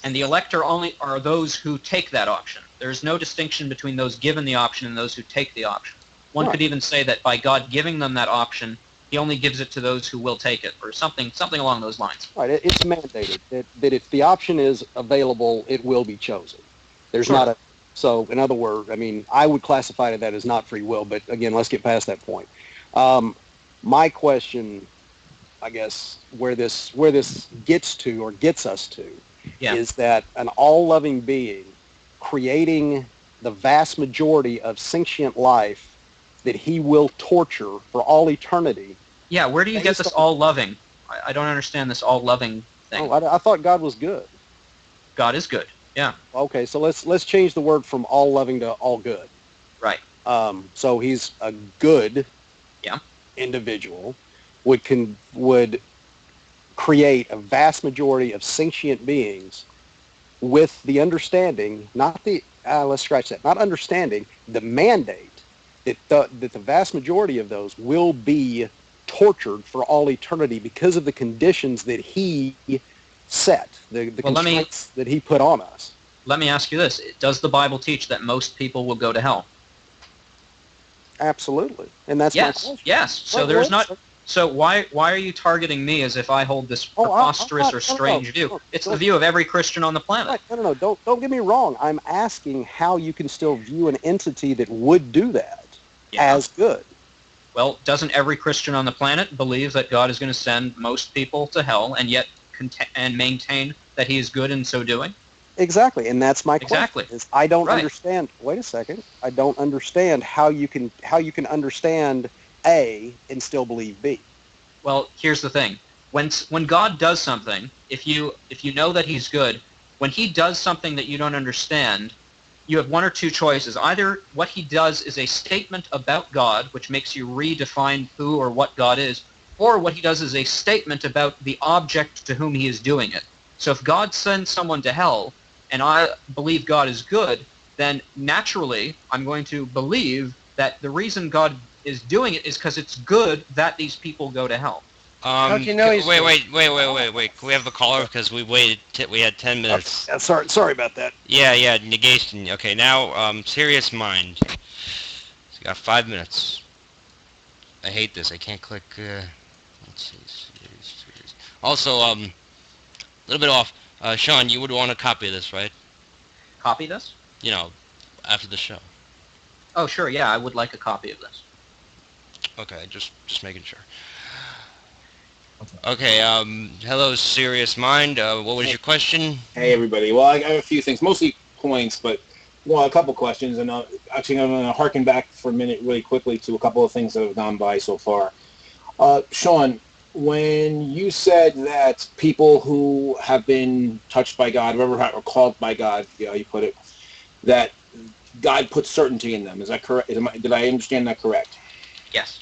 and the elect are those who take that option. There's no distinction between those given the option and those who take the option. One could even say that by God giving them that option, he only gives it to those who will take it, or something along those lines. Right. It's mandated that if the option is available, it will be chosen. There's not a. So in other words, I would classify that as not free will. But again, let's get past that point. My question, I guess, where this gets to or gets us to Yeah. is that an all-loving being creating the vast majority of sentient life that he will torture for all eternity. Yeah, where do you get this all-loving? I don't understand this all-loving thing. Oh, I thought God was good. God is good. Yeah. Okay, so let's change the word from all-loving to all good. Right. So he's a good individual, would create a vast majority of sentient beings with the understanding, not the let's scratch that, not understanding, the mandate that the vast majority of those will be tortured for all eternity because of the conditions that he set, the constraints that he put on us. Let me ask you this. Does the Bible teach that most people will go to hell? Absolutely. And that's my question. Yes. So there's not. So why are you targeting me as if I hold this preposterous or strange view? It's the view of every Christian on the planet. No. Don't get me wrong. I'm asking how you can still view an entity that would do that as good. Well, doesn't every Christian on the planet believe that God is going to send most people to hell and yet maintain that he is good in so doing? Exactly, and that's my question. Exactly. Is I don't understand. Wait a second. I don't understand how you can understand A and still believe B. Well, here's the thing. When God does something, if you know that he's good, when he does something that you don't understand, you have one or two choices. Either what he does is a statement about God, which makes you redefine who or what God is, or what he does is a statement about the object to whom he is doing it. So if God sends someone to hell, and I believe God is good, then naturally I'm going to believe that the reason God is doing it is because it's good that these people go to hell. How do you know he's wait. Can we have the caller? Because we waited. We had 10 minutes. Sorry about that. Yeah, negation. Okay, now, serious mind. So you got 5 minutes. I hate this. I can't click. Let's see. Serious. Also, a little bit off. Sean, you would want a copy of this, right? Copy this? You know, after the show. Oh, sure. Yeah, I would like a copy of this. Okay, just making sure. Okay, hello, Serious Mind. What was your question? Hey, everybody. Well, I have a few things, mostly points, but a couple questions. And actually, I'm going to harken back for a minute really quickly to a couple of things that have gone by so far. Sean, when you said that people who have been touched by God, or called by God, how you put it, that God puts certainty in them. Is that correct? Did I understand that correct? Yes.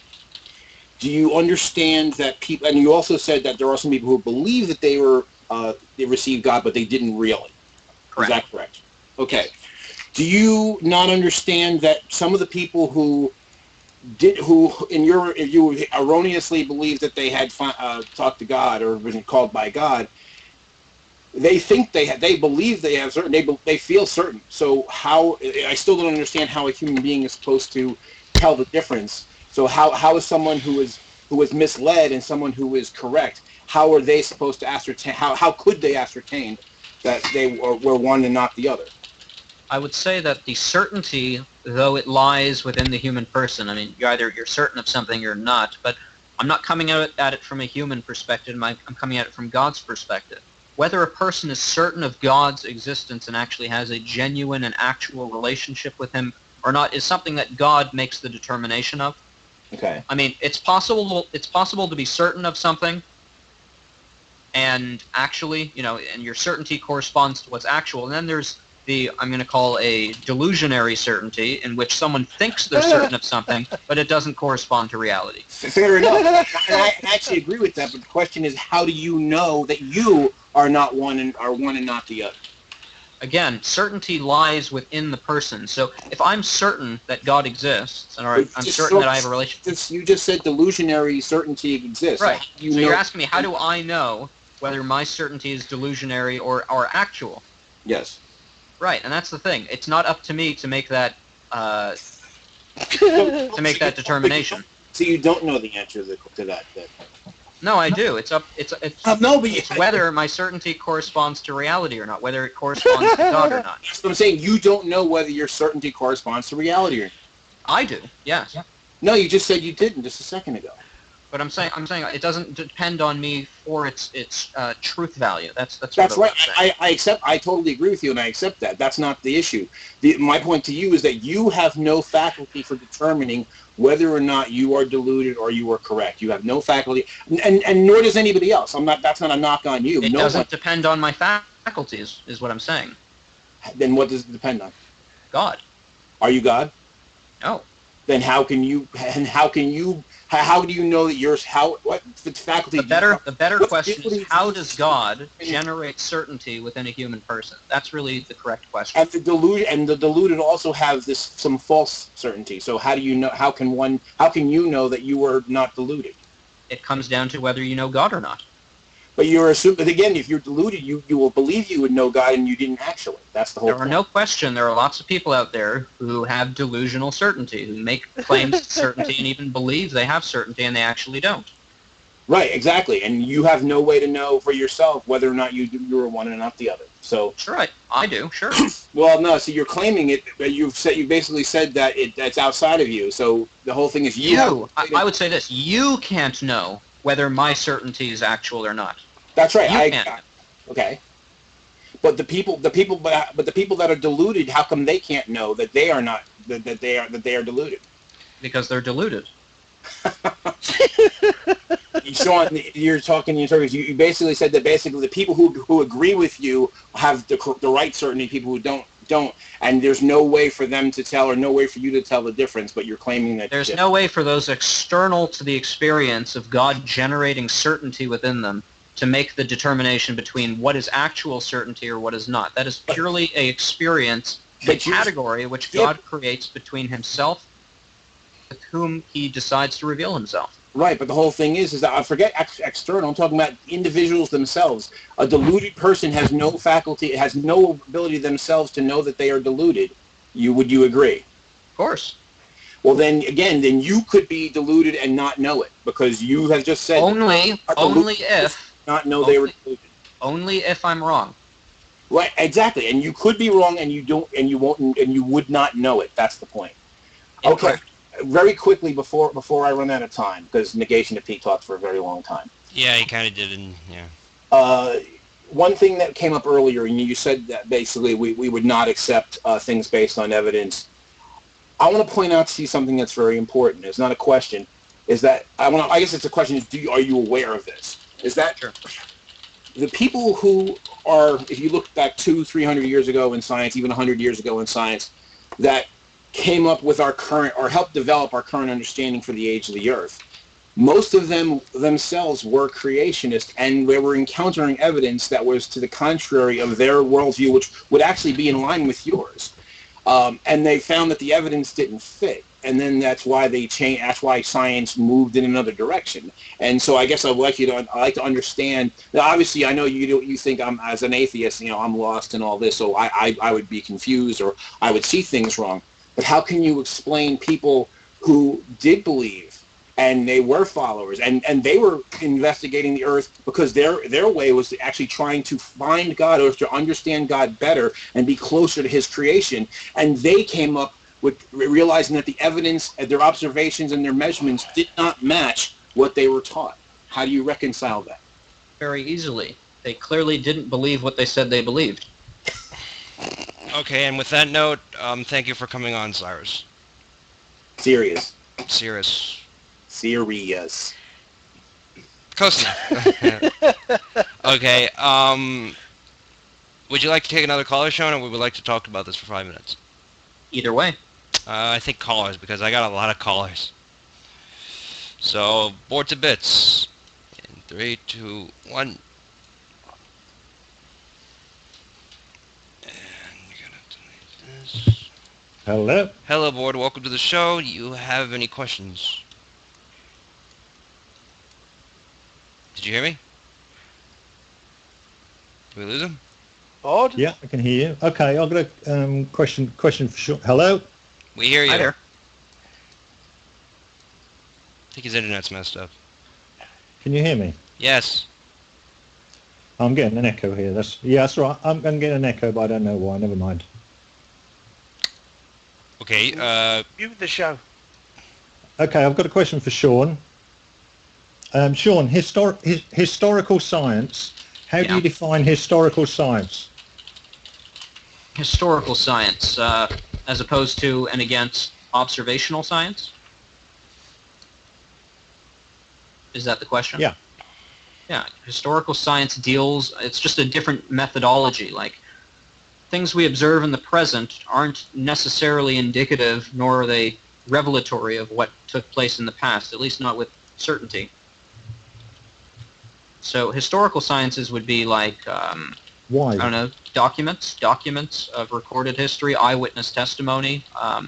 Do you understand that people, and you also said that there are some people who believe that they received God, but they didn't really. Correct. Is that correct? Okay. Do you not understand that some of the people who you erroneously believed that they had talked to God or been called by God, they believe they have certain, they feel certain. So I still don't understand how a human being is supposed to tell the difference. So how is someone who is misled and someone who is correct, how are they supposed to ascertain, how could they ascertain that they were one and not the other? I would say that the certainty, though it lies within the human person, I mean, you're certain of something, you're not, but I'm not coming at it from a human perspective, I'm coming at it from God's perspective. Whether a person is certain of God's existence and actually has a genuine and actual relationship with him or not is something that God makes the determination of. Okay. I mean, it's possible to be certain of something and actually, and your certainty corresponds to what's actual. And then there's I'm going to call a delusionary certainty, in which someone thinks they're certain of something, but it doesn't correspond to reality. Fair enough. And I actually agree with that, but the question is, how do you know that you are not one and not the other? Again, certainty lies within the person. So if I'm certain that God exists, and I'm certain that I have a relationship... You just said delusionary certainty exists. Right. So you're asking me, how do I know whether my certainty is delusionary or actual? Yes. Right, and that's the thing. It's not up to me to make that determination. So you don't know the answer to that. No, I do. It's whether my certainty corresponds to reality or not, whether it corresponds to God or not. That's what I'm saying. You don't know whether your certainty corresponds to reality or not. I do. Yes. No, you just said you didn't just a second ago. But I'm saying it doesn't depend on me for its truth value. That's That's what right. I totally agree with you, and I accept that. That's not the issue. My point to you is that you have no faculty for determining whether or not you are deluded or you are correct. You have no faculty, and nor does anybody else. That's not a knock on you. It doesn't depend on my faculties, is what I'm saying. Then what does it depend on? God. Are you God? No. Then how do you know that yours? What faculty? The better question is, how does God generate certainty within a human person? That's really the correct question. And the deluded also have some false certainty. So how do you know? How can you know that you are not deluded? It comes down to whether you know God or not. But you're assuming. But again, if you're deluded, you will believe you would know God, and you didn't actually. That's the whole point. No question. There are lots of people out there who have delusional certainty, who make claims of certainty and even believe they have certainty, and they actually don't. Right, exactly. And you have no way to know for yourself whether or not you're one and not the other. So sure, I do. Sure. Well, no. So you're claiming it. You basically said that that's outside of you. So the whole thing is you. I would say this: you can't know whether my certainty is actual or not. That's right. You can't. Okay. But the people that are deluded, how come they can't know that they are not that they are deluded? Because they're deluded. Sean, you're talking in terms. You basically said that the people who agree with you have the right certainty. People who don't, and there's no way for them to tell, or no way for you to tell the difference. But you're claiming that there's no way for those external to the experience of God generating certainty within them to make the determination between what is actual certainty or what is not. That is purely a experience, a category which God creates between himself with whom he decides to reveal himself. Right, but the whole thing is that I forget external. I'm talking about individuals themselves. A deluded person has no faculty, has no ability themselves to know that they are deluded. Would you agree? Of course. Well, then you could be deluded and not know it, because you have just said only if not know they were deluded. Only if I'm wrong. Right, exactly, and you could be wrong, and you would not know it. That's the point. Okay. Very quickly before I run out of time, because Negation of Pete talked for a very long time. Yeah, he kind of did, and yeah. One thing that came up earlier, and you said that basically we would not accept things based on evidence. I want to point out to you something that's very important. It's not a question. Is that I guess it's a question. Are you aware of this? Is that the people who are, if you look back 200-300 years ago in science, even 100 years ago in science, that came up with our current, or helped develop our current understanding for the age of the Earth. Most of them themselves were creationists, and they were encountering evidence that was to the contrary of their worldview, which would actually be in line with yours. And they found that the evidence didn't fit, and then that's why they changed. That's why science moved in another direction. And so, I guess I'd like to understand. Now, obviously, I know you think I'm, as an atheist, I'm lost in all this, so I would be confused, or I would see things wrong. But how can you explain people who did believe, and they were followers, and they were investigating the earth because their way was actually trying to find God, or to understand God better and be closer to his creation, and they came up with realizing that the evidence, their observations and their measurements did not match what they were taught? How do you reconcile that? Very easily. They clearly didn't believe what they said they believed. Okay, and with that note, thank you for coming on, Cyrus. Serious. Close enough. Okay, would you like to take another caller, Sean, or would we like to talk about this for 5 minutes? Either way. I think callers, because I got a lot of callers. So, board to bits. In 3, 2, 1. Hello. Hello, board. Welcome to the show. Do you have any questions? Did you hear me? Did we lose him? Board? Yeah, I can hear you. Okay, I've got a question for Sean. Hello. We hear you. Hi there. I think his internet's messed up. Can you hear me? Yes. I'm getting an echo here. That's right. I'm getting an echo, but I don't know why. Never mind. Okay, Mute the show. Okay, I've got a question for Sean. Sean, historical science. How do Yeah. you define historical science? Historical science, as opposed to and against observational science? Is that the question? Yeah. Yeah, historical science it's just a different methodology. Like, things we observe in the present aren't necessarily indicative, nor are they revelatory of what took place in the past, at least not with certainty. So historical sciences would be like, Why? I don't know, documents of recorded history, eyewitness testimony. I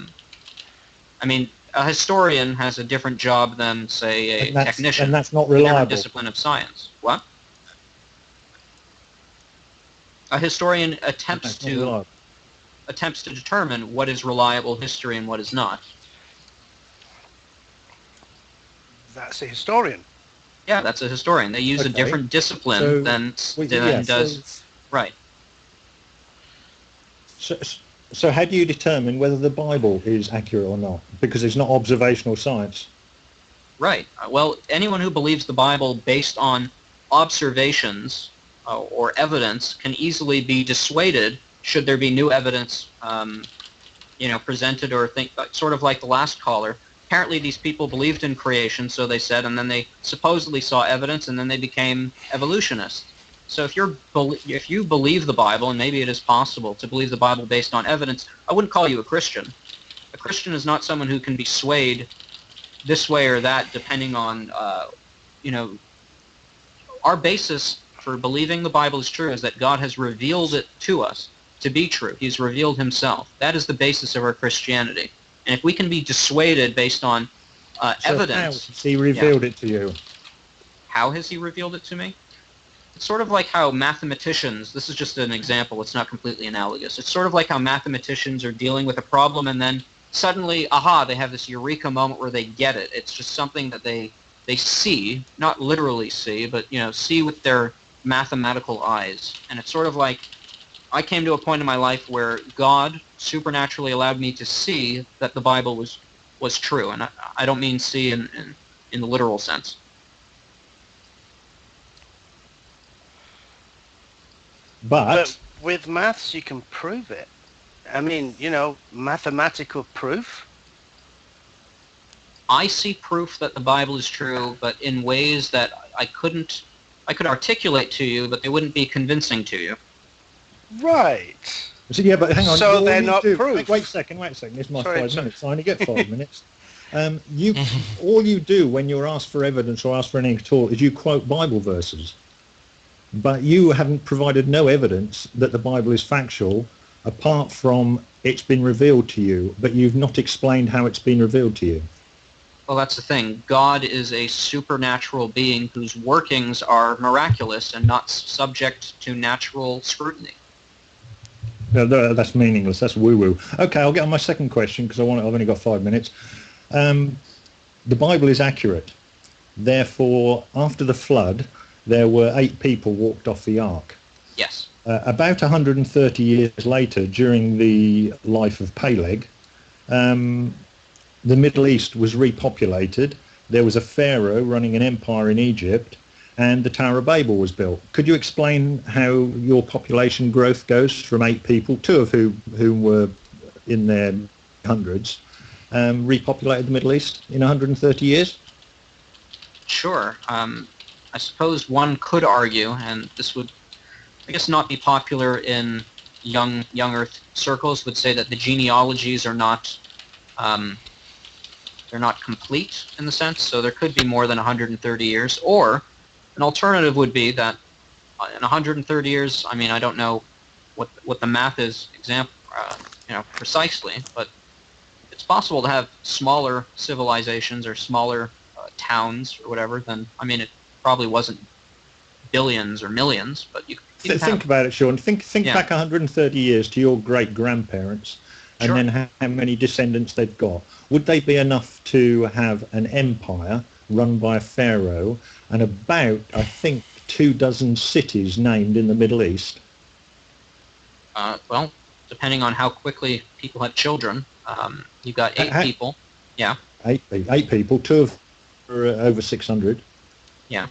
mean, a historian has a different job than, say, a technician. And that's not in every reliable. discipline of science. What? A historian attempts to determine what is reliable history and what is not. That's a historian. Yeah, that's a historian. They use a Okay. different discipline So- than Yeah, does. Right. So how do you determine whether the Bible is accurate or not? Because it's not observational science. Right. Well, anyone who believes the Bible based on observations or evidence can easily be dissuaded should there be new evidence, presented, or sort of like the last caller. Apparently these people believed in creation, so they said, and then they supposedly saw evidence, and then they became evolutionists. So if you believe the Bible, and maybe it is possible to believe the Bible based on evidence, I wouldn't call you a Christian. A Christian is not someone who can be swayed this way or that depending on, our basis for believing the Bible is true is that God has revealed it to us to be true. He's revealed himself. That is the basis of our Christianity. And if we can be dissuaded based on evidence... How has he revealed it to you? How has he revealed it to me? It's sort of like how mathematicians, this is just an example, it's not completely analogous. It's sort of like how mathematicians are dealing with a problem and then suddenly, they have this eureka moment where they get it. It's just something that they see, not literally see, but, see with their mathematical eyes. And it's sort of like, I came to a point in my life where God supernaturally allowed me to see that the Bible was true. And I don't mean see in the literal sense. But with maths, you can prove it. I mean, mathematical proof. I see proof that the Bible is true, but in ways that I could articulate to you, but they wouldn't be convincing to you. Right. So, yeah, but hang on. So all they're you not do- proof. Wait a second. It's my Sorry, 5 sorry. minutes. I only get 5 minutes. All you do when you're asked for evidence or asked for anything at all is you quote Bible verses. But you haven't provided no evidence that the Bible is factual, apart from it's been revealed to you, but you've not explained how it's been revealed to you. Well, that's the thing. God is a supernatural being whose workings are miraculous and not subject to natural scrutiny. No, that's meaningless. That's woo-woo. Okay, I'll get on my second question because I've only got 5 minutes. The Bible is accurate. Therefore, after the flood, there were 8 people walked off the ark. Yes. About 130 years later, during the life of Peleg, the Middle East was repopulated. There was a pharaoh running an empire in Egypt, and the Tower of Babel was built. Could you explain how your population growth goes from 8 people, 2 of whom were in their hundreds, repopulated the Middle East in 130 years? Sure. I suppose one could argue, and this would, I guess, not be popular in young Earth circles, would say that the genealogies are not, they're not complete in the sense, so there could be more than 130 years. Or an alternative would be that in 130 years, I mean, I don't know what the math is precisely, but it's possible to have smaller civilizations or smaller towns or whatever. Then, I mean, it probably wasn't billions or millions, but you Think about it, Sean. Think Yeah. back 130 years to your great-grandparents, and Sure. then how many descendants they've got. Would they be enough to have an empire run by a pharaoh and about, I think, 24 cities named in the Middle East? Well, depending on how quickly people have children, you've got 8 people. Yeah. 8 people, 2 of them are over 600. Yeah.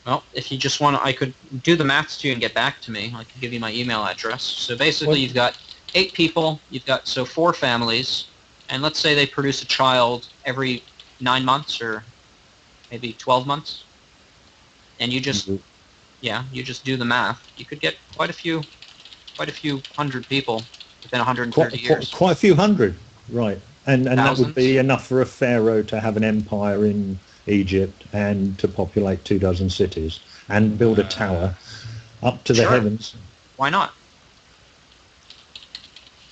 Well, if you just want to, I could do the maths to you and get back to me. I could give you my email address. So basically, you've got 8 people. You've got 4 families, and let's say they produce a child every 9 months or maybe 12 months, and you just do the math. You could get quite a few hundred people within 130 years. Quite a few hundred, right? And that Thousands. would be enough for a pharaoh to have an empire in Egypt and to populate 24 cities and build a tower up to the heavens. Why not?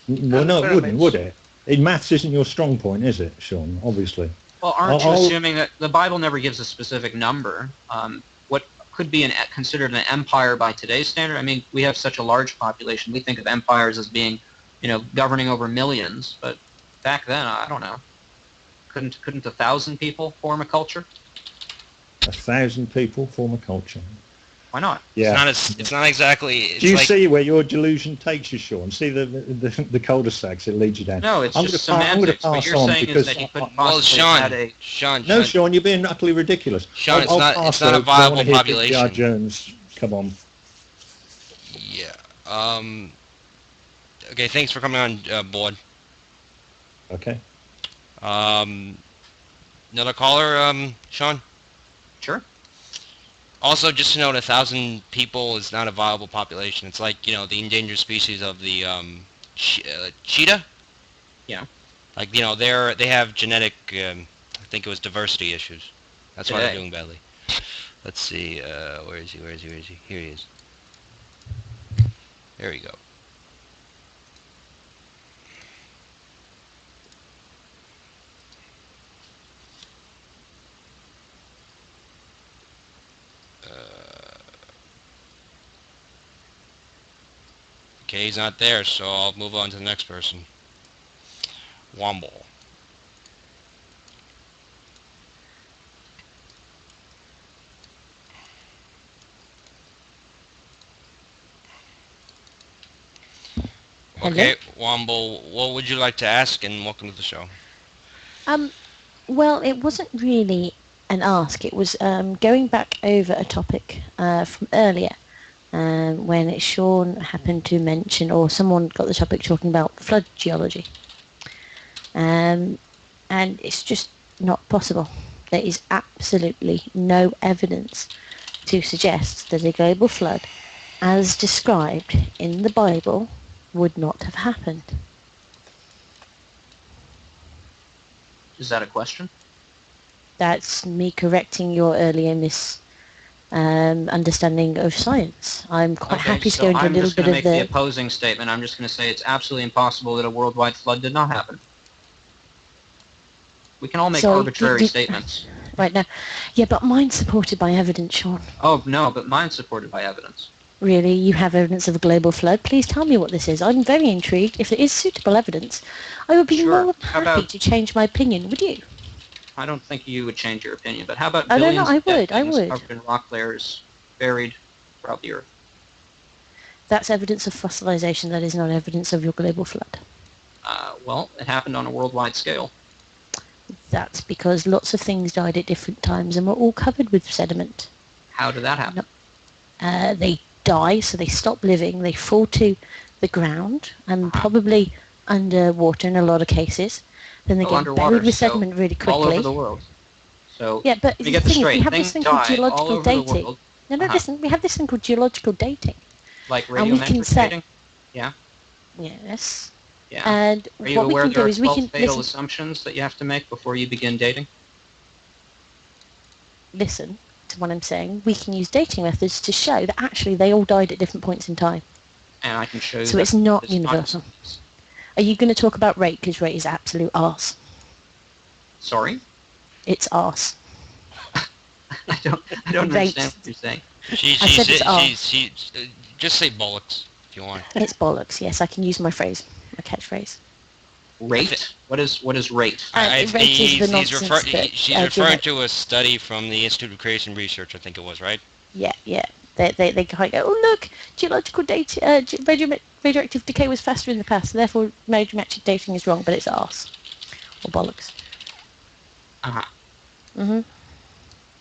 Well, no, it wouldn't, would it? Maths isn't your strong point, is it, Sean? Obviously. Well, aren't you assuming that the Bible never gives a specific number? What could be considered an empire by today's standard? I mean, we have such a large population. We think of empires as being, governing over millions, but back then, I don't know. Couldn't 1,000 people form a culture? 1,000 people form a culture. Why not? Yeah. It's not exactly. Do you see where your delusion takes you, Sean? See the cul-de-sacs it leads you down. No, it's just semantics. What you're saying is that you couldn't possibly add a... Sean. No, Sean, you're being utterly ridiculous. Sean, it's not a viable population. Jones, come on. Yeah. Okay, thanks for coming on board. Okay. Another caller, Sean? Sure. Also, just to note, 1,000 people is not a viable population. It's like, the endangered species of the cheetah. Yeah. Like, they have genetic, I think it was diversity issues. That's why they're doing badly. Let's see, where is he? Here he is. There we go. Okay, he's not there, so I'll move on to the next person. Womble. Okay, Womble, what would you like to ask, and welcome to the show. Well, it wasn't really an ask. It was going back over a topic from earlier. When Sean happened to mention, or someone got the topic talking about flood geology. And it's just not possible. There is absolutely no evidence to suggest that a global flood, as described in the Bible, would not have happened. Is that a question? That's me correcting your earlier understanding of science. I'm quite happy to go into a little bit of the... I'm just going to make the opposing statement. I'm just going to say it's absolutely impossible that a worldwide flood did not happen. We can all make arbitrary statements. Right now. Yeah, but mine's supported by evidence, Sean. Oh, no, but mine's supported by evidence. Really? You have evidence of a global flood? Please tell me what this is. I'm very intrigued. If it is suitable evidence, I would be more than happy to change my opinion. Would you? I don't think you would change your opinion, but how about I billions don't know, of dead things I would. covered in rock layers buried throughout the Earth? That's evidence of fossilization. That is not evidence of your global flood. Well, it happened on a worldwide scale. That's because lots of things died at different times and were all covered with sediment. How did that happen? They die, so they stop living. They fall to the ground and probably underwater in a lot of cases. Then they get buried with sediment really quickly. All over the world. So yeah, but the thing is, we have this thing called geological dating. No, listen, we have this thing called geological dating. Like radiometric dating? Yeah. Yes. Yeah. And are you aware there are 12 fatal assumptions that you have to make before you begin dating? Listen to what I'm saying. We can use dating methods to show that actually they all died at different points in time. And I can show you. So it's not universal. Are you going to talk about rate? Because rate is absolute arse. Sorry? It's arse. I don't understand what you're saying. Just say bollocks if you want. It's bollocks. Yes, I can use my phrase, my catchphrase. Rate? What is rate? She's referring to a study from the Institute of Creation Research, I think it was, right? Yeah. They kind of go, oh look, geological data, radioactive decay was faster in the past, so therefore radiometric dating is wrong, but it's arse or bollocks. Uh-huh. Mhm.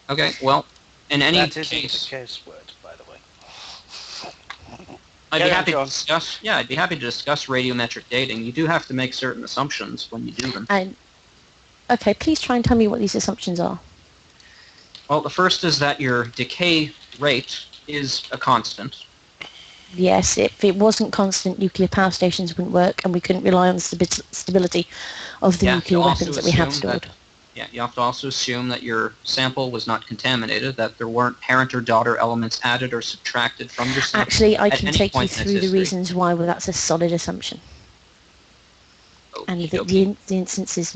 Okay, well, in any That isn't case, the case word, by the way. I'd be Carry on, happy to John. discuss. Yeah, I'd be happy to discuss radiometric dating. You do have to make certain assumptions when you do them. And okay, please try and tell me what these assumptions are. Well, the first is that your decay rate is a constant. Yes, if it wasn't constant, nuclear power stations wouldn't work, and we couldn't rely on the stability of the nuclear weapons that we have stored. You have to also assume that your sample was not contaminated, that there weren't parent or daughter elements added or subtracted from your sample. Actually, I at can any take you point in its through the history. reasons why that's a solid assumption. And the instances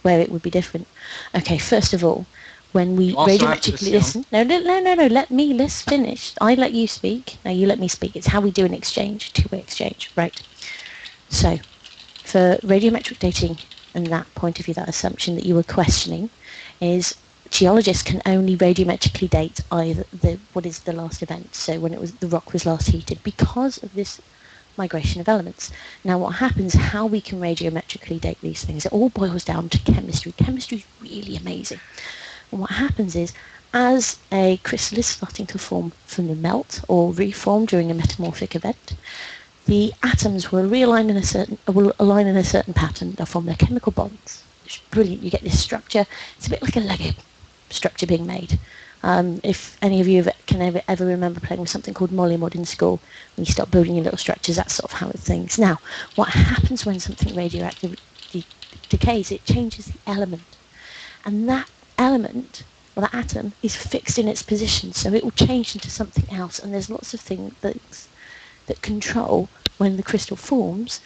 where it would be different. Okay, first of all, when we You also have to radiometrically assume- listen, no, let's finish. I let you speak, now you let me speak. It's how we do an exchange, two-way exchange, right? So, for radiometric dating and that point of view, that assumption that you were questioning, is geologists can only radiometrically date either what is the last event, so when the rock was last heated, because of this migration of elements. Now what happens, how we can radiometrically date these things, it all boils down to chemistry. Chemistry is really amazing. And what happens is, as a crystal is starting to form from the melt or reform during a metamorphic event, the atoms will align in a certain pattern. They'll form their chemical bonds. It's brilliant. You get this structure. It's a bit like a Lego structure being made. If any of you can ever remember playing with something called Molly-Mod in school, when you start building your little structures, that's sort of how it things. Now, what happens when something radioactive decays? It changes the element, and that element, or that atom, is fixed in its position, so it will change into something else. And there's lots of things that control when the crystal forms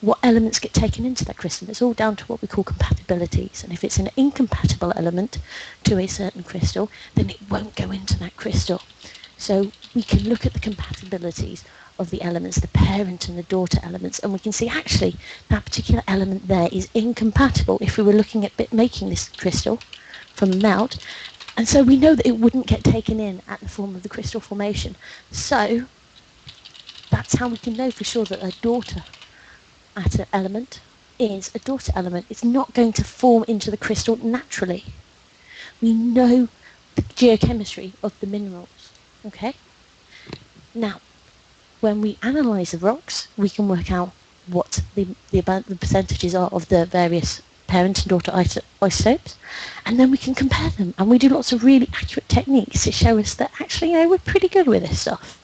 what elements get taken into that crystal. It's all down to what we call compatibilities, and if it's an incompatible element to a certain crystal, then it won't go into that crystal. So we can look at the compatibilities of the elements, the parent and the daughter elements, and we can see actually that particular element there is incompatible if we were looking at making this crystal from a melt, and so we know that it wouldn't get taken in at the form of the crystal formation. So that's how we can know for sure that a daughter element is a daughter element. It's not going to form into the crystal naturally. We know the geochemistry of the minerals. Okay? Now, when we analyse the rocks, we can work out what the percentages are of the various parent and daughter isotopes, and then we can compare them. And we do lots of really accurate techniques to show us that actually, we're pretty good with this stuff.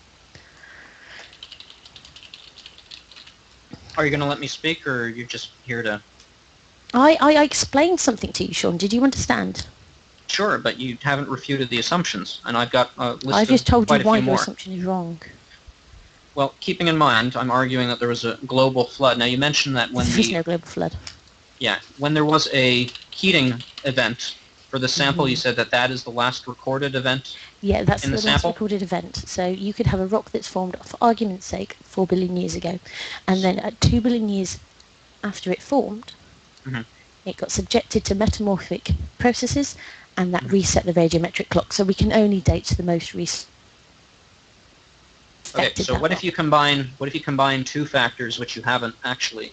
Are you going to let me speak, or are you just here to... I explained something to you, Sean. Did you understand? Sure, but you haven't refuted the assumptions, and I've got a list I just told of quite you a why few your more. assumption is wrong. Well, keeping in mind, I'm arguing that there was a global flood. Now, you mentioned that when There is no global flood. Yeah, when there was a heating event for the sample, you said that is the last recorded event. Yeah, that's in the the last sample? recorded event. So you could have a rock that's formed, for argument's sake, 4 billion years ago, and then at 2 billion years after it formed, it got subjected to metamorphic processes, and that reset the radiometric clock. So we can only date to the most recent. Okay, so what if you combine two factors which you haven't actually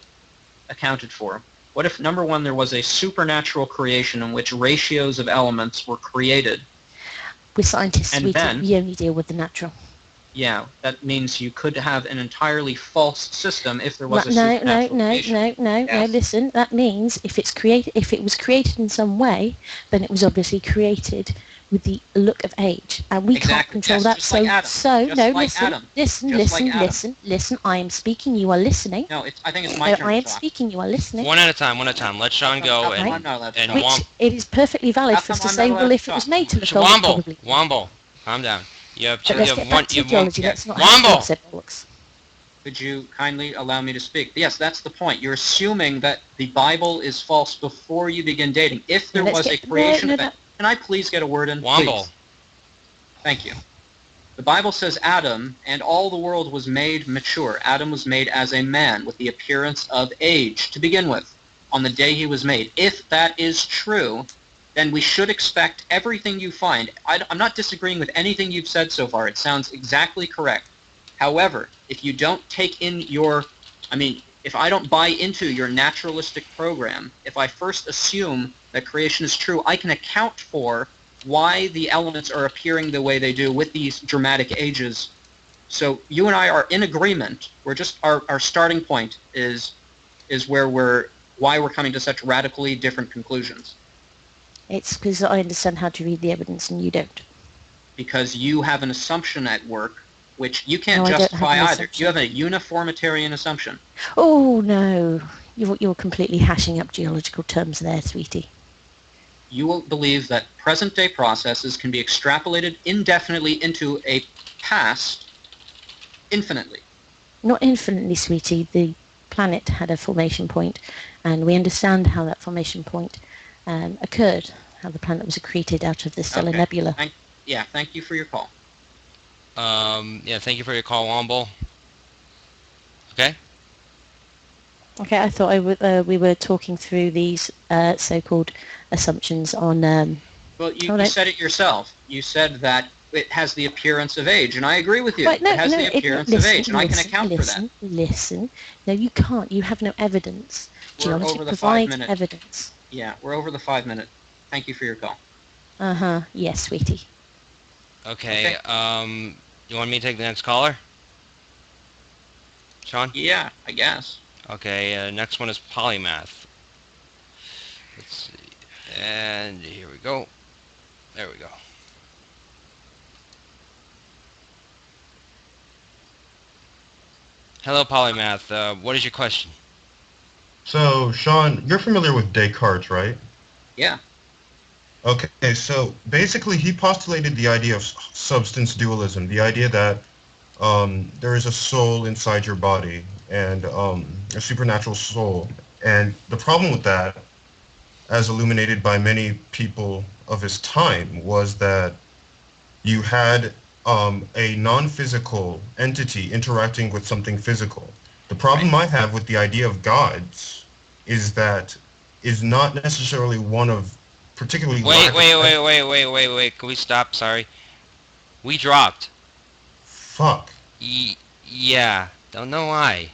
accounted for? What if, number one, there was a supernatural creation in which ratios of elements were created? We're scientists. And We then- only deal with the natural. Yeah, that means you could have an entirely false system if there was a No, supernatural creation. no. Yes. Listen, that means if it was created in some way, then it was obviously created with the look of age, and we can't Exactly, control yes, that. just like Adam. Just like Listen, Adam. listen, Just like listen, Adam. listen. I am speaking. You are listening. No, I think it's my turn I am to talk. speaking. You are listening. One at a time. Let Sean go, Okay. and I'm not allowed to and talk. Which Womp. it is perfectly valid How for us come to I'm say, not allowed well, to if it was talk? made to look old, probably. Womble, calm down. You have But let's get back to geology. Let's not have Womble. gossip books. Could you kindly allow me to speak? Yes, that's the point. You're assuming that the Bible is false before you begin dating. If there Let's was a get- creation no, event... Can I please get a word in? Womble. Please. Thank you. The Bible says Adam and all the world was made mature. Adam was made as a man with the appearance of age to begin with on the day he was made. If that is true, then we should expect everything you find. I'm not disagreeing with anything you've said so far. It sounds exactly correct. However, if you don't take in if I don't buy into your naturalistic program, if I first assume that creation is true, I can account for why the elements are appearing the way they do with these dramatic ages. So you and I are in agreement. We're just our starting point is why we're coming to such radically different conclusions. It's because I understand how to read the evidence and you don't. Because you have an assumption at work which you can't No, I don't have justify an either. assumption. You have a uniformitarian assumption. Oh no, you're completely hashing up geological terms there, sweetie. You will believe that present-day processes can be extrapolated indefinitely into a past infinitely. Not infinitely, sweetie. The planet had a formation point, and we understand how that formation point occurred, how the planet was accreted out of the stellar nebula. Thank you for your call. Thank you for your call, Womble. Okay? Okay, I thought we were talking through these so-called assumptions on... Well, you said it yourself. You said that it has the appearance of age, and I agree with you. Right, no, it has no, the appearance of age, and I can account for that. Listen. No, you can't. You have no evidence. We're Geology over the provides 5 minute. evidence. Yeah, we're over the 5 minute. Thank you for your call. Uh-huh. Yes, sweetie. Okay. You want me to take the next caller? Sean? Yeah, I guess. Okay, next one is Polymath. Let's see. And here we go. There we go. Hello, Polymath. What is your question? So, Sean, you're familiar with Descartes, right? Yeah. Okay, so basically he postulated the idea of substance dualism, the idea that there is a soul inside your body and a supernatural soul. And the problem with that, as illuminated by many people of his time, was that you had a non-physical entity interacting with something physical. The problem I have with the idea of gods is that is not necessarily one of particularly... Wait. Can we stop? Sorry. We dropped. Fuck. Yeah. Don't know why.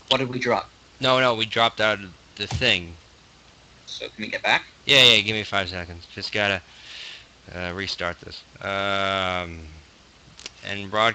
What did we drop? No, we dropped out of the thing. So can we get back? Yeah, give me 5 seconds. Just gotta restart this. And broadcast.